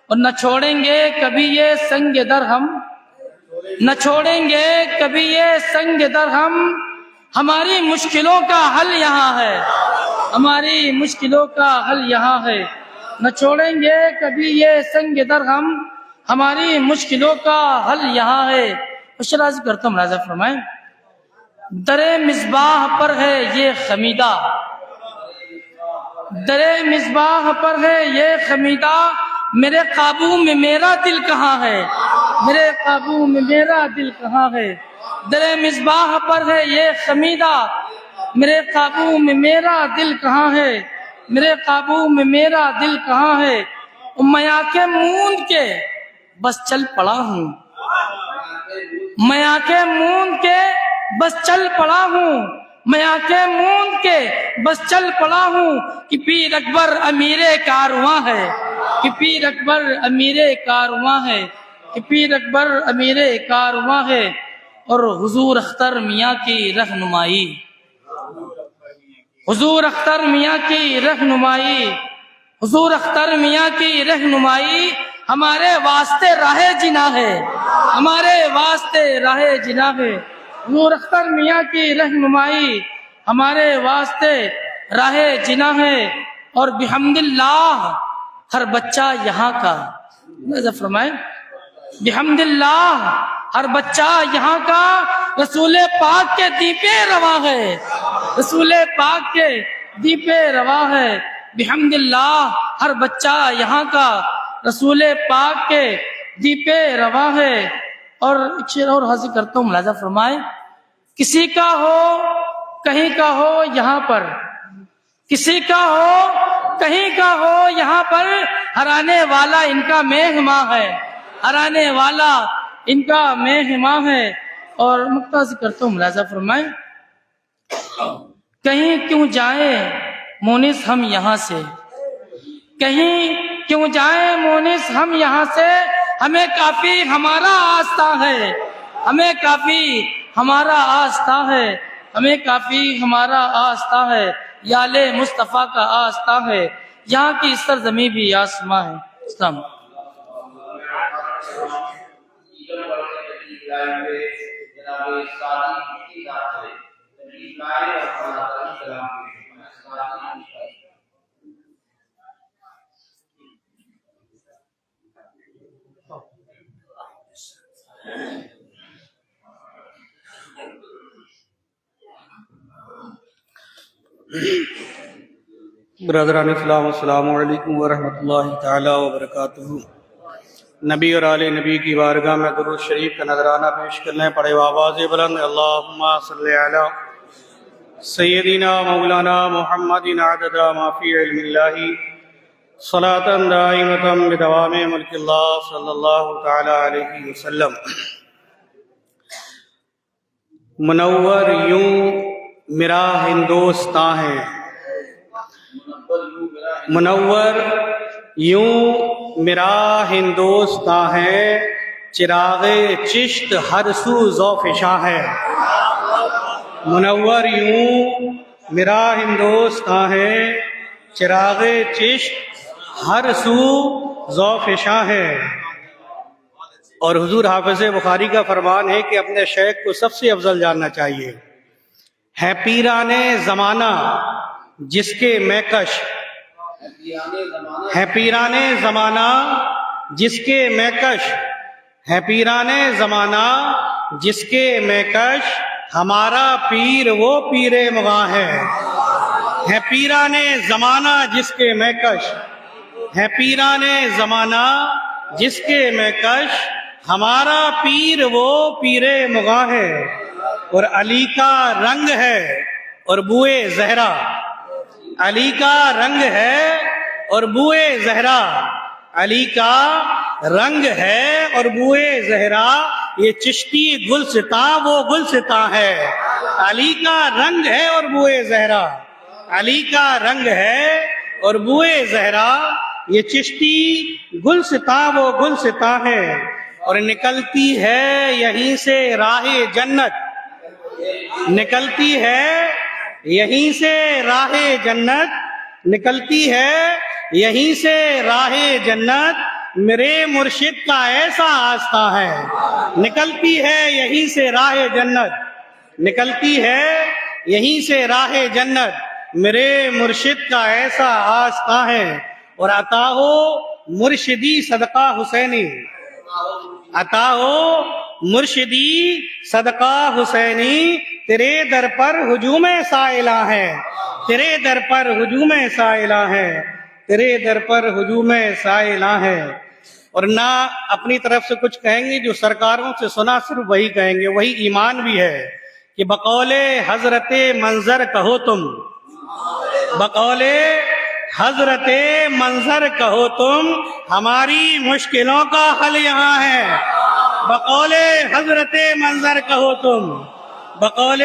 اور نہ چھوڑیں گے کبھی یہ سنگ در ہم، نہ چھوڑیں گے کبھی یہ سنگ در ہم، ہماری مشکلوں کا حل یہاں ہے، ہماری مشکلوں کا حل یہاں ہے، نہ چھوڑیں گے کبھی یہ سنگ در ہم، ہماری مشکلوں کا حل یہاں ہے۔ اشراز کرتا ہوں، ملاحظہ فرمائیں، در مصباح پر ہے یہ خمیدہ، در مصباح پر ہے یہ خمیدہ، میرے قابو میں میرا دل کہاں ہے، میرے قابو میں میرا دل کہاں ہے، در مصباح پر ہے یہ خمیدہ، میرے قابو میں میرا دل کہاں ہے، میرے قابو میں میرا دل کہاں ہے، میں آنکھیں موند کے بس چل پڑا ہوں، میں آنکھیں موند کے بس چل پڑا ہوں، میں آنکھیں موند کے بس چل پڑا ہوں، کہ پیر اکبر امیر کارواں ہے، کہ پیر اکبر امیر کارواں ہے، کہ پیر اکبر امیر کارواں ہے، اور حضور اختر میاں کی رہنمائی، حضور اختر میاں کی رہنمائی، حضور اختر میاں کی رہنمائی ہمارے واسطے راہ جنا ہے، ہمارے واسطے راہ جنا ہے، حضور اختر میاں کی رہنمائی ہمارے واسطے راہ جنا ہے۔ اور بحمد اللہ ہر بچہ یہاں کا، نظر فرمائیں، بحمد اللہ ہر بچہ یہاں کا رسول پاک کے دیپے رواں ہے، رسول پاک کے دیپے رواں ہے، بحمد اللہ ہر بچہ یہاں کا رسول پاک کے دیپے رواں ہے۔ اور ایک شعر اور حاصل کرتا ہوں، ملاحظہ فرمائیں، کسی کا ہو کہیں کا ہو یہاں پر، کسی کا ہو کہیں کا ہو یہاں پر، ہرانے والا ان کا مہماں ہے، ہرانے والا ان کا مہماں ہے۔ اور مقتصد کرتا ہوں، ملاحظہ فرمائیں، کہیں کیوں جائیں مونس ہم یہاں سے، کہیں کیوں جائیں مونس ہم یہاں سے، ہمیں کافی ہمارا آستہ ہے، ہمیں کافی ہمارا آستہ ہے، ہمیں کافی ہمارا آستہ ہے، یا آل مصطفیٰ کا آستہ ہے، یہاں کی سرزمین بھی آسماں ہے۔ اسلام برادران اسلام، السلام علیکم ورحمۃ اللہ تعالی وبرکاتہ۔ نبی اور آل نبی کی بارگاہ میں درود شریف کا نذرانہ پیش کرنے پڑے، آواز بلند اللہم صلی علی سیدنا مولانا محمد عدد ما فی علم اللہ، صلاۃ دائمۃ بدوام ملک اللہ صلی اللہ تعالی علیہ وسلم۔ منور یوں میرا ہندوستان ہے، منور یوں میرا ہندوستان ہے، چراغ چشت ہر سو ذوق شاہ ہے، منور یوں میرا ہندوستان ہے، چراغ چشت ہر سو ذوق شاہ ہے۔ اور حضور حافظ بخاری کا فرمان ہے کہ اپنے شیخ کو سب سے افضل جاننا چاہیے۔ ہے پیران زمانہ جس کے مہکش، ہے پیران زمانہ جس کے مہکش، ہے پیران زمانہ جس کے مہکش ہمارا پیر وہ پیر مغاں ہے پیران زمانہ جس کے مہکش ہے پیران زمانہ جس کے مہکش ہمارا پیر وہ پیر مغاں ہے اور علی کا رنگ ہے اور بوئے زہرا علی کا رنگ ہے اور بوئے زہرا علی کا رنگ ہے اور بوئے زہرا یہ چشتی گلستاں وہ گلستاں ہے علی کا رنگ ہے اور بوئے زہرا علی کا رنگ ہے اور بوئے زہرا یہ چشتی گلستاں وہ گلستاں ہے اور نکلتی ہے یہیں سے راہ جنت نکلتی ہے یہیں سے راہ جنت نکلتی ہے یہیں سے راہ جنت میرے مرشد کا ایسا آستہ ہے نکلتی ہے یہیں سے راہ جنت نکلتی ہے یہیں سے راہ جنت میرے مرشد کا ایسا آستہ ہے اور عطا ہو مرشدی صدقہ حسینی عطا ہو مرشدی صدقہ حسینی تیرے در پر ہجوم سائلہ ہے تیرے در پر ہجوم سائلہ ہے تیرے در پر ہجوم سائلہ ہے اور نہ اپنی طرف سے کچھ کہیں گے جو سرکاروں سے سنا صرف وہی کہیں گے وہی ایمان بھی ہے کہ بقول حضرت منظر کہو تم بقول حضرت منظر کہو تم ہماری مشکلوں کا حل یہاں ہے بقول حضرت منظر کہو تم بقول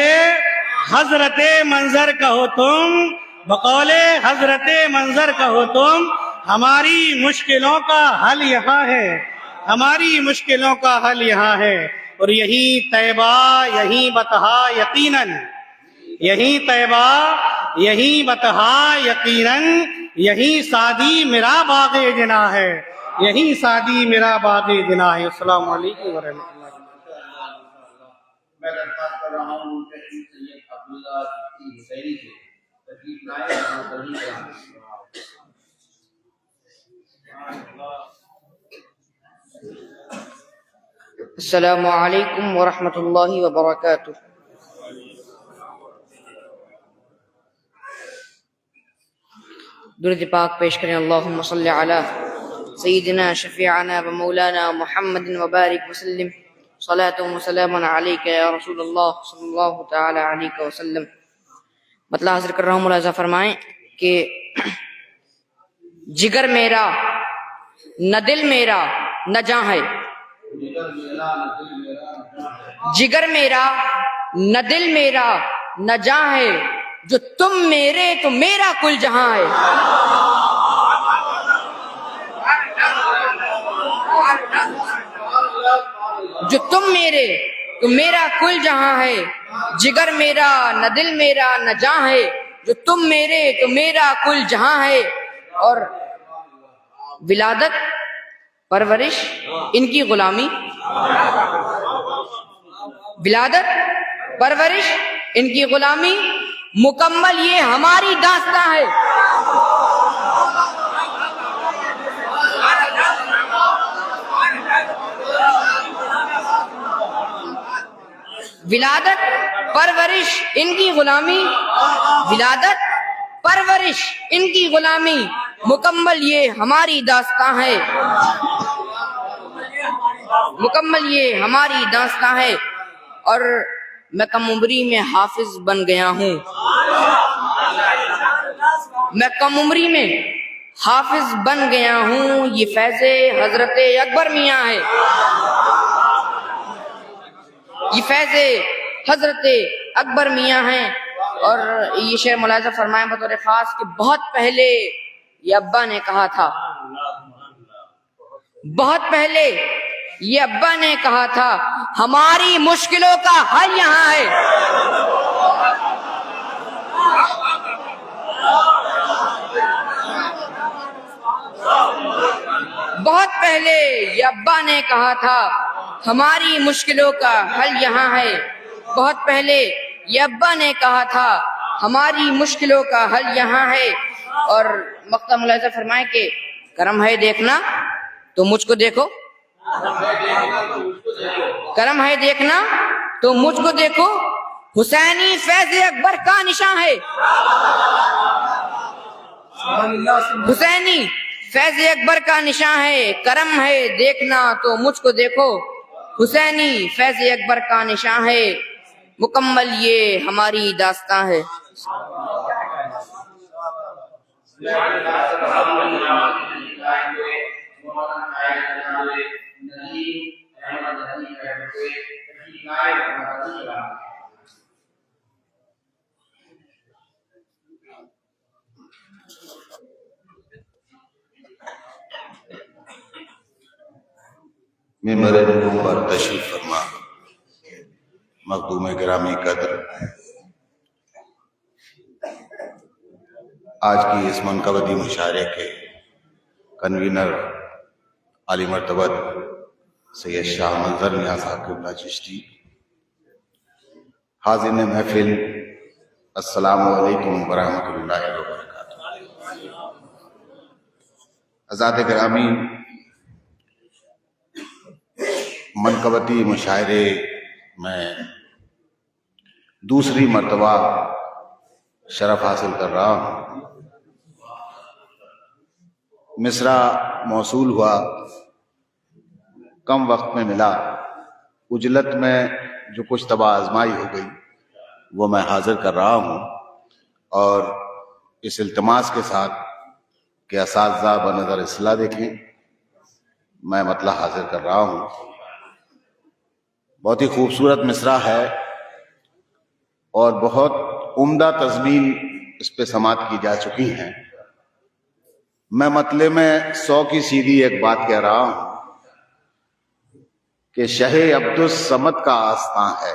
حضرت منظر کہو تم بقول حضرت منظر کہو تم ہماری مشکلوں کا حل یہاں ہے ہماری مشکلوں کا حل یہاں ہے اور یہی طیبہ یہی بطحا یقیناً یہی طیبہ یہی بطحا یقیناً یہی سعدی میرا باغ جنا ہے یہی سعدی میرا باغ جنا ہے السلام علیکم ورحمۃ اللہ میں درخواست کر رہا ہوں کہ سید عبداللہ حسینی سے تشریف لائے السلام علیکم ورحمۃ اللہ وبرکاتہ. درود پاک پیش کریں. اللہم صلی علی سیدنا شفیعنا و مولانا محمد وبارک وسلم. صلاۃ و سلام علیک یا رسول اللہ صلی اللہ تعالی علیہ وسلم. مطلب حاضر کر رہا ہوں، ملاحظہ فرمائیں کہ جگر میرا نہ دل میرا نہ جاں ہے، جگر میرا نہ دل میرا نہ جاں ہے، جو تم میرے تو میرا کل جہاں ہے. جو تم میرے تو میرا کل جہاں ہے، جگر میرا نہ دل میرا نہ جاں ہے، جو تم میرے تو میرا کل جہاں ہے. اور ولادت پرورش ان کی غلامی، ولادت پرورش ان کی غلامی، مکمل یہ ہماری داستاں ہے. ولادت پرورش ان کی غلامی، ولادت پرورش ان کی غلامی، مکمل یہ ہماری داستاں ہے، مکمل یہ ہماری داستاں ہے. اور میں کم عمری میں حافظ بن گیا ہوں، میں کم عمری میں حافظ بن گیا ہوں، یہ فیض حضرت اکبر میاں ہے، یہ فیض حضرت اکبر میاں ہیں. اور یہ شعر ملاحظہ فرمائیں بطور خاص کہ بہت پہلے یہ ابا نے کہا تھا، بہت پہلے یہ ابا نے کہا تھا ہماری مشکلوں کا حل یہاں ہے. بہت پہلے یہ ابا نے کہا تھا ہماری مشکلوں کا حل یہاں ہے. بہت پہلے یہ ابا نے کہا تھا ہماری مشکلوں کا حل یہاں ہے. اور مقطع ملاحظہ فرمائیں کہ کرم ہے دیکھنا تو مجھ کو دیکھو، کرم ہے دیکھنا تو مجھ کو دیکھو، حسینی فیض اکبر کا نشان ہے، حسینی فیض اکبر کا نشان ہے، کرم ہے دیکھنا تو مجھ کو دیکھو، حسینی فیض اکبر کا نشان ہے، مکمل یہ ہماری داستان ہے۔ ممبر نبوت پر تشریف فرما مخدوم گرامی قدر، آج کی اس منقبتی مشاعرے کے کنوینر عالی مرتبت سید شاہ منظر نیاز صاحب قبلہ چشتی، حاضرین محفل السلام علیکم ورحمۃ اللہ وبرکاتہ۔ حضرات گرامی، منقبتی مشاعرے میں دوسری مرتبہ شرف حاصل کر رہا ہوں۔ مصرع موصول ہوا، کم وقت میں ملا، عجلت میں جو کچھ طبع آزمائی ہو گئی وہ میں حاضر کر رہا ہوں، اور اس التماس کے ساتھ کہ اساتذہ بنظر اصلاح دیکھیں، میں مطلع حاضر کر رہا ہوں۔ بہت ہی خوبصورت مصرع ہے اور بہت عمدہ تضمین اس پہ سماعت کی جا چکی ہیں۔ میں مطلع میں 100 کی سیدھی ایک بات کہہ رہا ہوں کہ شہ عبدالصمد کا آستاں ہے،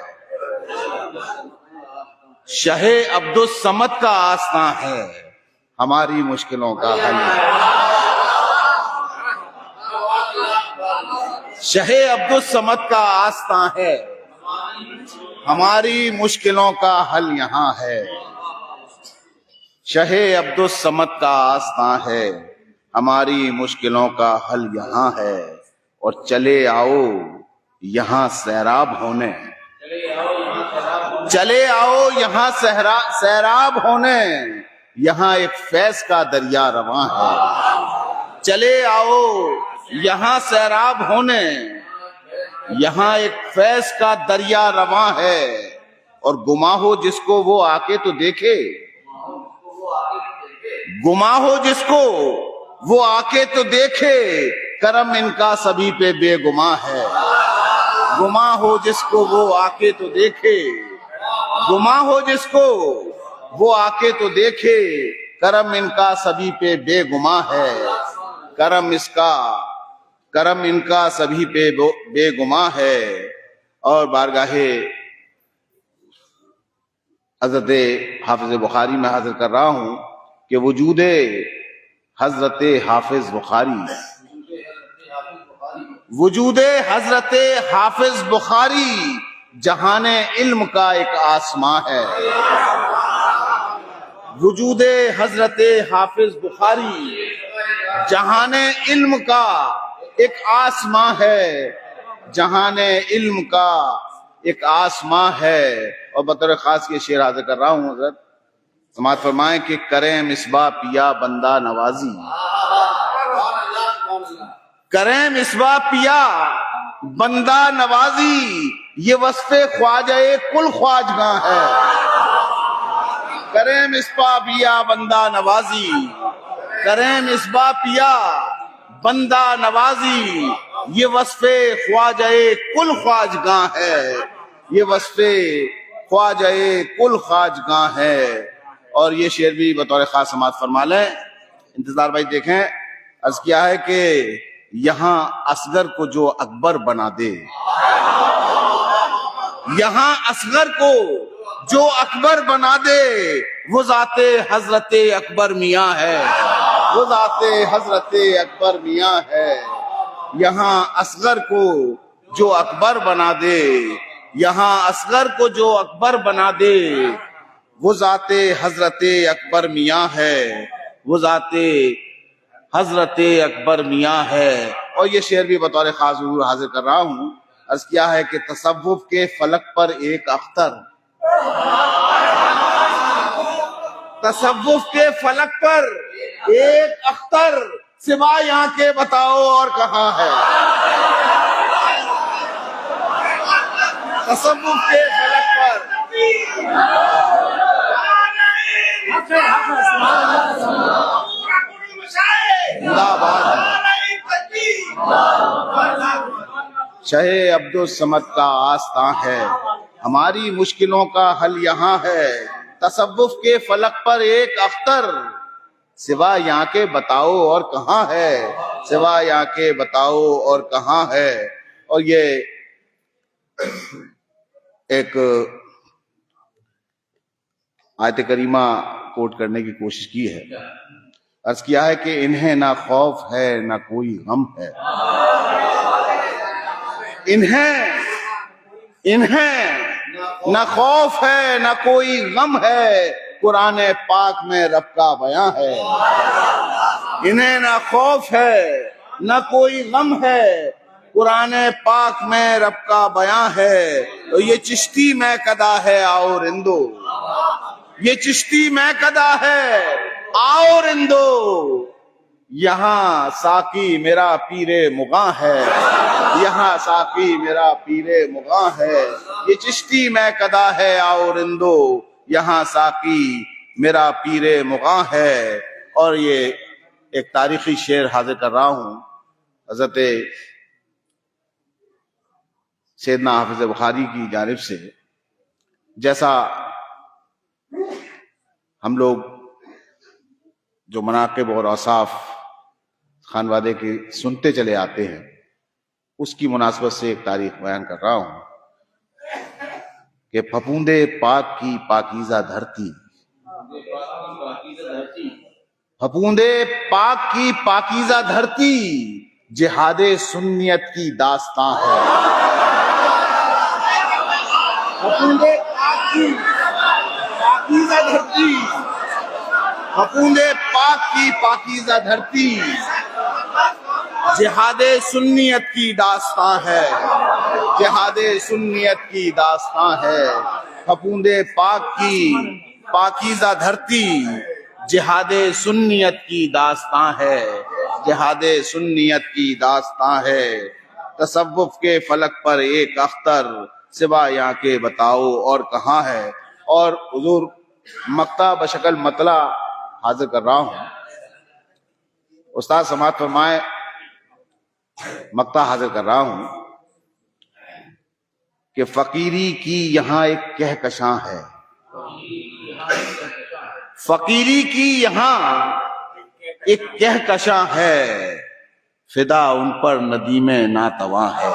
شہ عبدالصمد کا آستاں ہے، ہماری مشکلوں کا حل ہے۔ شہ عبدالصمد کا آستاں ہے، ہماری مشکلوں کا حل یہاں ہے۔ شہ عبدالصمد کا آستاں ہے، ہماری مشکلوں کا حل یہاں ہے، اور چلے آؤ یہاں سیراب ہونے، چلے آؤ یہاں سیراب ہونے، یہاں ایک فیض کا دریا رواں ہے۔ چلے آؤ یہاں سیراب ہونے، یہاں ایک فیض کا دریا رواں ہے، اور گماں ہو جس کو وہ آ کے تو دیکھے، گماں ہو جس کو وہ آ کے تو دیکھے، کرم ان کا سبھی پہ بے گماں ہے۔ گماں ہو جس کو وہ آ کے تو دیکھے، گماں ہو جس کو وہ آ کے تو دیکھے، کرم ان کا سبھی پہ بے گماں ہے۔ کرم ان کا سبھی پہ بے گماں ہے۔ اور بارگاہ حضرت حافظ بخاری میں حاضر کر رہا ہوں کہ وجود حضرت حافظ بخاری، وجود حضرت حافظ بخاری جہان علم کا ایک آسماں ہے۔ وجود حضرت حافظ بخاری جہان علم کا ایک آسماں ہے، جہان علم کا ایک آسماں ہے۔ اور بطور خاص یہ شعر حاضر کر رہا ہوں، حضرت سماعت فرمائیں کہ کریں مصباح پیا بندہ نوازی، کریں مصباح پیا بندہ نوازی، یہ وصف خواجہ کل خواجگاں ہے۔ کریں مصباح پیا بندہ نوازی، کریں مصباح پیا بندہ نوازی، یہ وصف خواجہ کل خواجگاں ہے، یہ وصف خواجہ کل خواجگاں ہے۔ اور یہ شعر بھی بطور خاص سماعت فرما لیں۔ انتظار بھائی دیکھیں، عرض کیا ہے کہ یہاں اصغر کو جو اکبر بنا دے، یہاں اصغر کو جو اکبر بنا دے، وہ ذات حضرت اکبر میاں ہے، وہ ذات حضرت اکبر میاں ہے۔ یہاں اصغر کو جو اکبر بنا دے، یہاں اصغر کو جو اکبر بنا دے، وہ ذات حضرت اکبر میاں ہے، وہ ذات حضرت اکبر میاں ہے۔ اور یہ شعر بھی بطور خاص حضور حاضر کر رہا ہوں. عرض کیا ہے کہ تصوف کے فلک پر ایک اختر، تصوف کے فلک پر ایک اختر، سوائے یہاں کے بتاؤ اور کہاں ہے. تصوف کے فلک پر زندہ باد شہ عبدالصمد کا آستاں ہے، ہماری مشکلوں کا حل یہاں ہے. تصوف کے فلک پر ایک اختر، سوا یہاں کے بتاؤ اور کہاں ہے، سوا یہاں کے بتاؤ اور کہاں ہے. اور یہ ایک آیت کریمہ کوٹ کرنے کی کوشش کی ہے. عرض کیا ہے کہ انہیں نہ خوف ہے نہ کوئی غم ہے، انہیں نہ خوف ہے نہ کوئی غم ہے، قرآن پاک میں رب کا بیان ہے. انہیں نہ خوف ہے نہ کوئی غم ہے، قرآن پاک میں رب کا بیان ہے. تو یہ چشتی میں قدا ہے آؤ رندو، یہ چشتی میں قدا ہے آؤ رندو، یہاں ساقی میرا پیر مغاں ہے، یہاں ساقی میرا پیر مغاں ہے. یہ چشتی میں قدا ہے آؤ رندو، یہاں ساقی میرا پیر مغاں ہے. اور یہ ایک تاریخی شعر حاضر کر رہا ہوں حضرت سیدنا حافظ بخاری کی جانب سے. جیسا ہم لوگ جو مناقب اور اوصاف خانوادے کے سنتے چلے آتے ہیں، اس کی مناسبت سے ایک تاریخ بیان کر رہا ہوں کہ پھپوندے پاک کی پاکیزہ دھرتی، پھپوندے پاک کی پاکیزہ دھرتی، جہاد سنیت کی داستاں ہے. پھپوندے پاک کی پاکیزہ دھرتی، پھپوندے پاک کی پاکیزہ دھرتی، جہاد سنیت کی داستاں ہے، جہاد سنیت کی داستاں ہے. پھپوندے پاک کی پاکیزہ دھرتی، جہاد سنیت کی داستاں ہے، جہاد سنیت کی داستاں ہے. تصوف کے فلک پر ایک اختر، سوا یہاں کے بتاؤ اور کہاں ہے. اور حضور مقطع بشکل مطلع حاضر کر رہا ہوں. استاد سماعت فرمائے، مقطع حاضر کر رہا ہوں کہ فقیری کی یہاں ایک کہکشاں ہے، فقیری کی یہاں ایک کہکشاں ہے، فدا ان پر ندیم ناتواں ہے.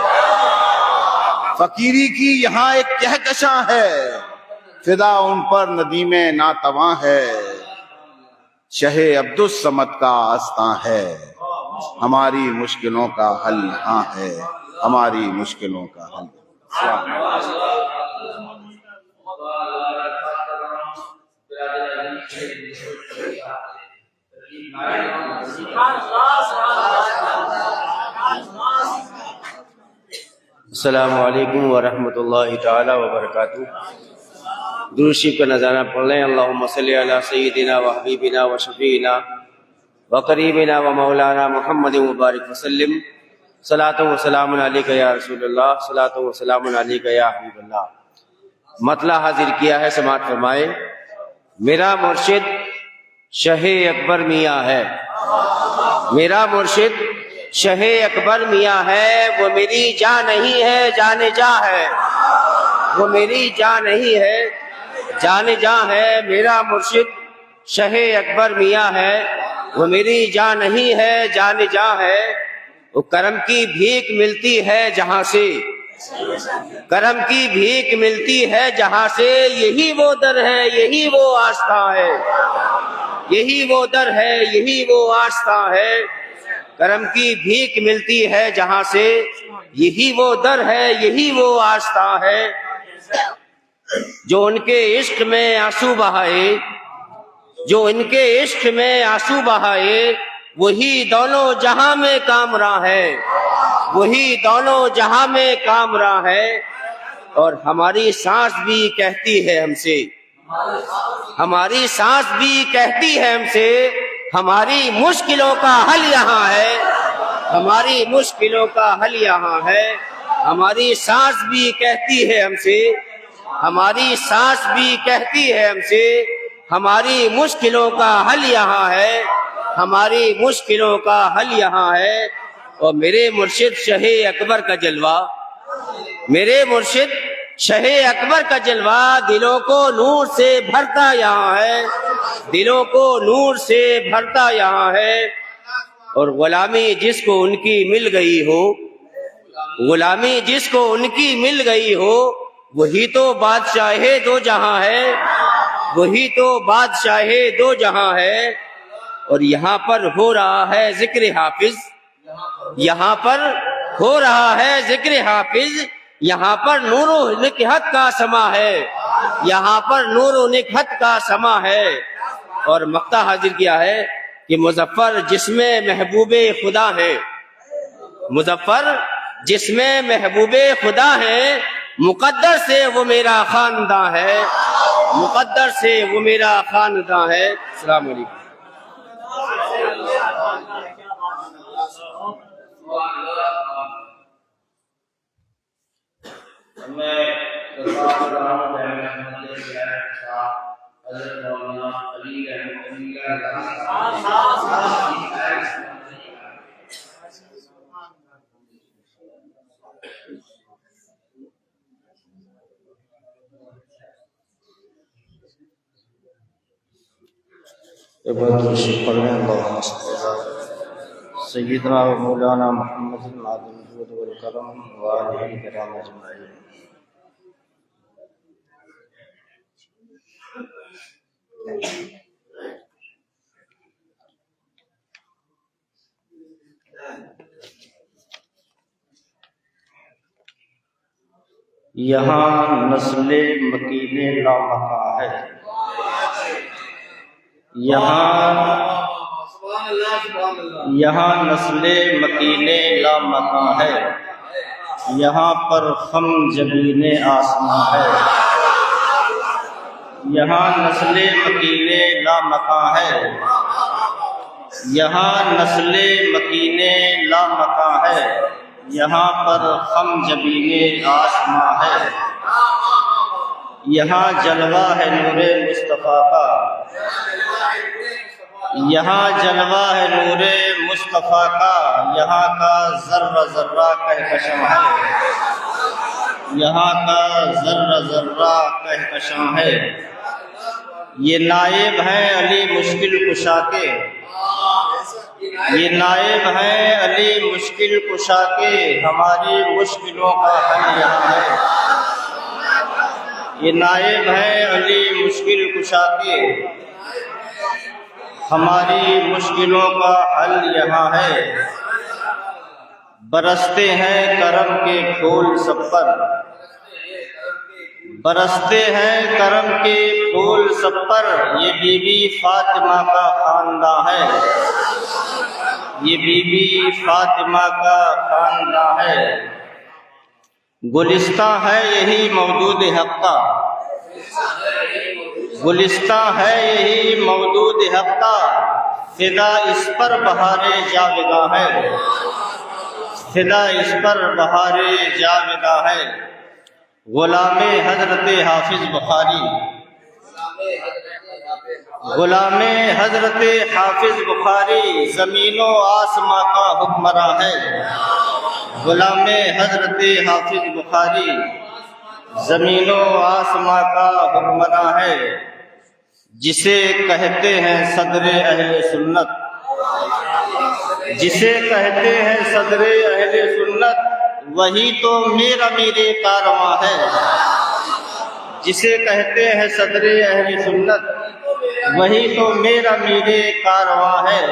فقیری کی یہاں ایک کہکشاں ہے، فدا ان پر ندیم ناتواں ہے. شہ عبدالصمد کا آستاں ہے، ہماری مشکلوں کا حل یہاں ہے، ہماری مشکلوں کا حل. السلام علیکم ورحمۃ اللہ تعالی وبرکاتہ. درود شریف کا نظارہ پڑھ لیں. اللہم صلی علی سیدنا و حبیبنا و شفیعنا و قریبنا و مولانا محمد مبارک وسلم. صلاۃ و سلام علیک یا رسول اللہ، صلاۃ و سلام علیک یا حبیب اللہ. مطلع حاضر کیا ہے، سماعت فرمائے. میرا مرشد شہ اکبر میاں ہے، میرا مرشد شہ اکبر میاں ہے. وہ میری جان نہیں ہے جان جاں ہے، وہ میری جان نہیں ہے جان جاں ہے. میرا مرشد شہ اکبر میاں ہے، وہ میری جان نہیں ہے جان جاں ہے. وہ کرم کی بھیک ملتی ہے جہاں سے، کرم کی بھیک ملتی ہے جہاں سے. یہی وہ در ہے یہی وہ آستاں ہے، یہی وہ در ہے یہی وہ آستاں ہے. کرم کی بھیک ملتی ہے جہاں سے، یہی وہ در ہے یہی وہ آستاں ہے. جو ان کے عشق میں آنسو بہائے، جو ان کے عشق میں آنسو بہائے، وہی دونوں جہاں میں کامراں ہے، وہی دونوں جہاں میں کامراں ہے۔ اور ہماری سانس بھی کہتی ہے ہم سے، ہماری سانس بھی کہتی ہے ہم سے، ہماری مشکلوں کا حل یہاں ہے، ہماری مشکلوں کا حل یہاں ہے۔ ہماری سانس بھی کہتی ہے ہم سے، ہماری سانس بھی کہتی ہے ہم سے، ہماری مشکلوں کا حل یہاں ہے، ہماری مشکلوں کا حل یہاں ہے۔ اور میرے مرشد شاہ اکبر کا جلوہ، میرے مرشد شاہ اکبر کا جلوہ دلوں کو نور سے بھرتا یہاں ہے، دلوں کو نور سے بھرتا یہاں ہے۔ اور غلامی جس کو ان کی مل گئی ہو، غلامی جس کو ان کی مل گئی ہو، وہی تو بادشاہ دو جہاں ہے، وہی تو بادشاہ دو جہاں ہے۔ اور یہاں پر ہو رہا ہے ذکر حافظ، یہاں پر ہو رہا ہے ذکر حافظ، یہاں پر نور و نکہت کا سما ہے، یہاں پر نور و نکہت کا سما ہے۔ اور مقطع حاضر کیا ہے کہ مظفر جس میں محبوب خدا ہے، مظفر جس میں محبوب خدا ہے، مقدر سے وہ میرا خاندان ہے، مقدر سے وہ میرا خاندان ہے۔ السلام علیکم۔ سیدنا و مولانا محمد معدن الجود والکرم وآلہ کرام اجمعین۔ یہاں نسل مکین لامکاں ہے، یہاں نسل مکین لامکاں ہے، یہاں پر خم جبین آسماں ہے، یہاں نسل مکین لامکاں ہے، یہاں نسل مکین لامکاں ہے، یہاں پر خم جبین آسماں ہے، یہاں جلوہ ہے نور مصطفیٰ کا، یہاں جلوہ ہے نور مصطفیٰ کا، یہاں کا ذرہ ذرہ کہکشاں ہے، یہاں کا ذرہ ذرہ کہکشاں ہے۔ یہ نائب ہیں علی مشکل کشا کے، یہ نائب ہیں علی مشکل کشا کے، ہماری مشکلوں کا حل یہاں ہے۔ یہ نائب ہیں علی مشکل کشا کے، ہماری مشکلوں کا حل یہاں ہے۔ برستے ہیں کرم کے پھول سب پر، برستے ہیں کرم کے پھول سب پر، یہ بی بی فاطمہ کا خاندان ہے، یہ بی بی فاطمہ کا خاندان ہے۔ گلستہ ہے یہی مودود حق کا، گلستہ ہے یہی مودود حق کا، فدا اس پر بہار جاوداں ہے، فدا اس پر بہار جاوداں ہے۔ غلام حضرت حافظ بخاری، غلام حضرت حافظ بخاری زمین و آسماں کا حکمراں ہے، غلام حضرت حافظ بخاری زمین و آسماں کا حکمراں ہے۔ جسے کہتے ہیں صدر اہل سنت، جسے کہتے ہیں صدر اہل سنت، وہی تو میرا میرے کارواں ہے۔ جسے کہتے ہیں صدر اہل سنت، وہی تو میرا میرے کارواں ہے،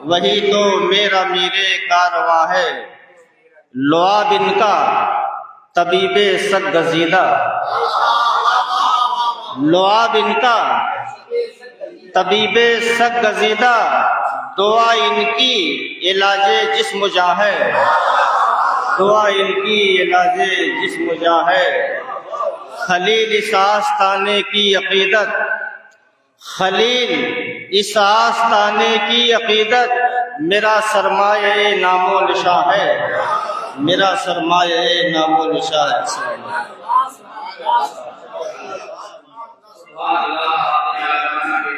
وہی تو میرا میرے کارواں ہے۔ لعاب ان کا طبیب سگ گزیدہ، لعاب ان کا طبیب سگ گزیدہ، دعا ان کی علاج جسم جاں ہے، دعا ان کی علاج جسم جاں ہے۔ خلیل اس آستانے کی عقیدت، خلیل اس آستانے کی عقیدت میرا سرمایہ نام و نشاں ہے، میرا سرمایہ نام و نشاں ہے۔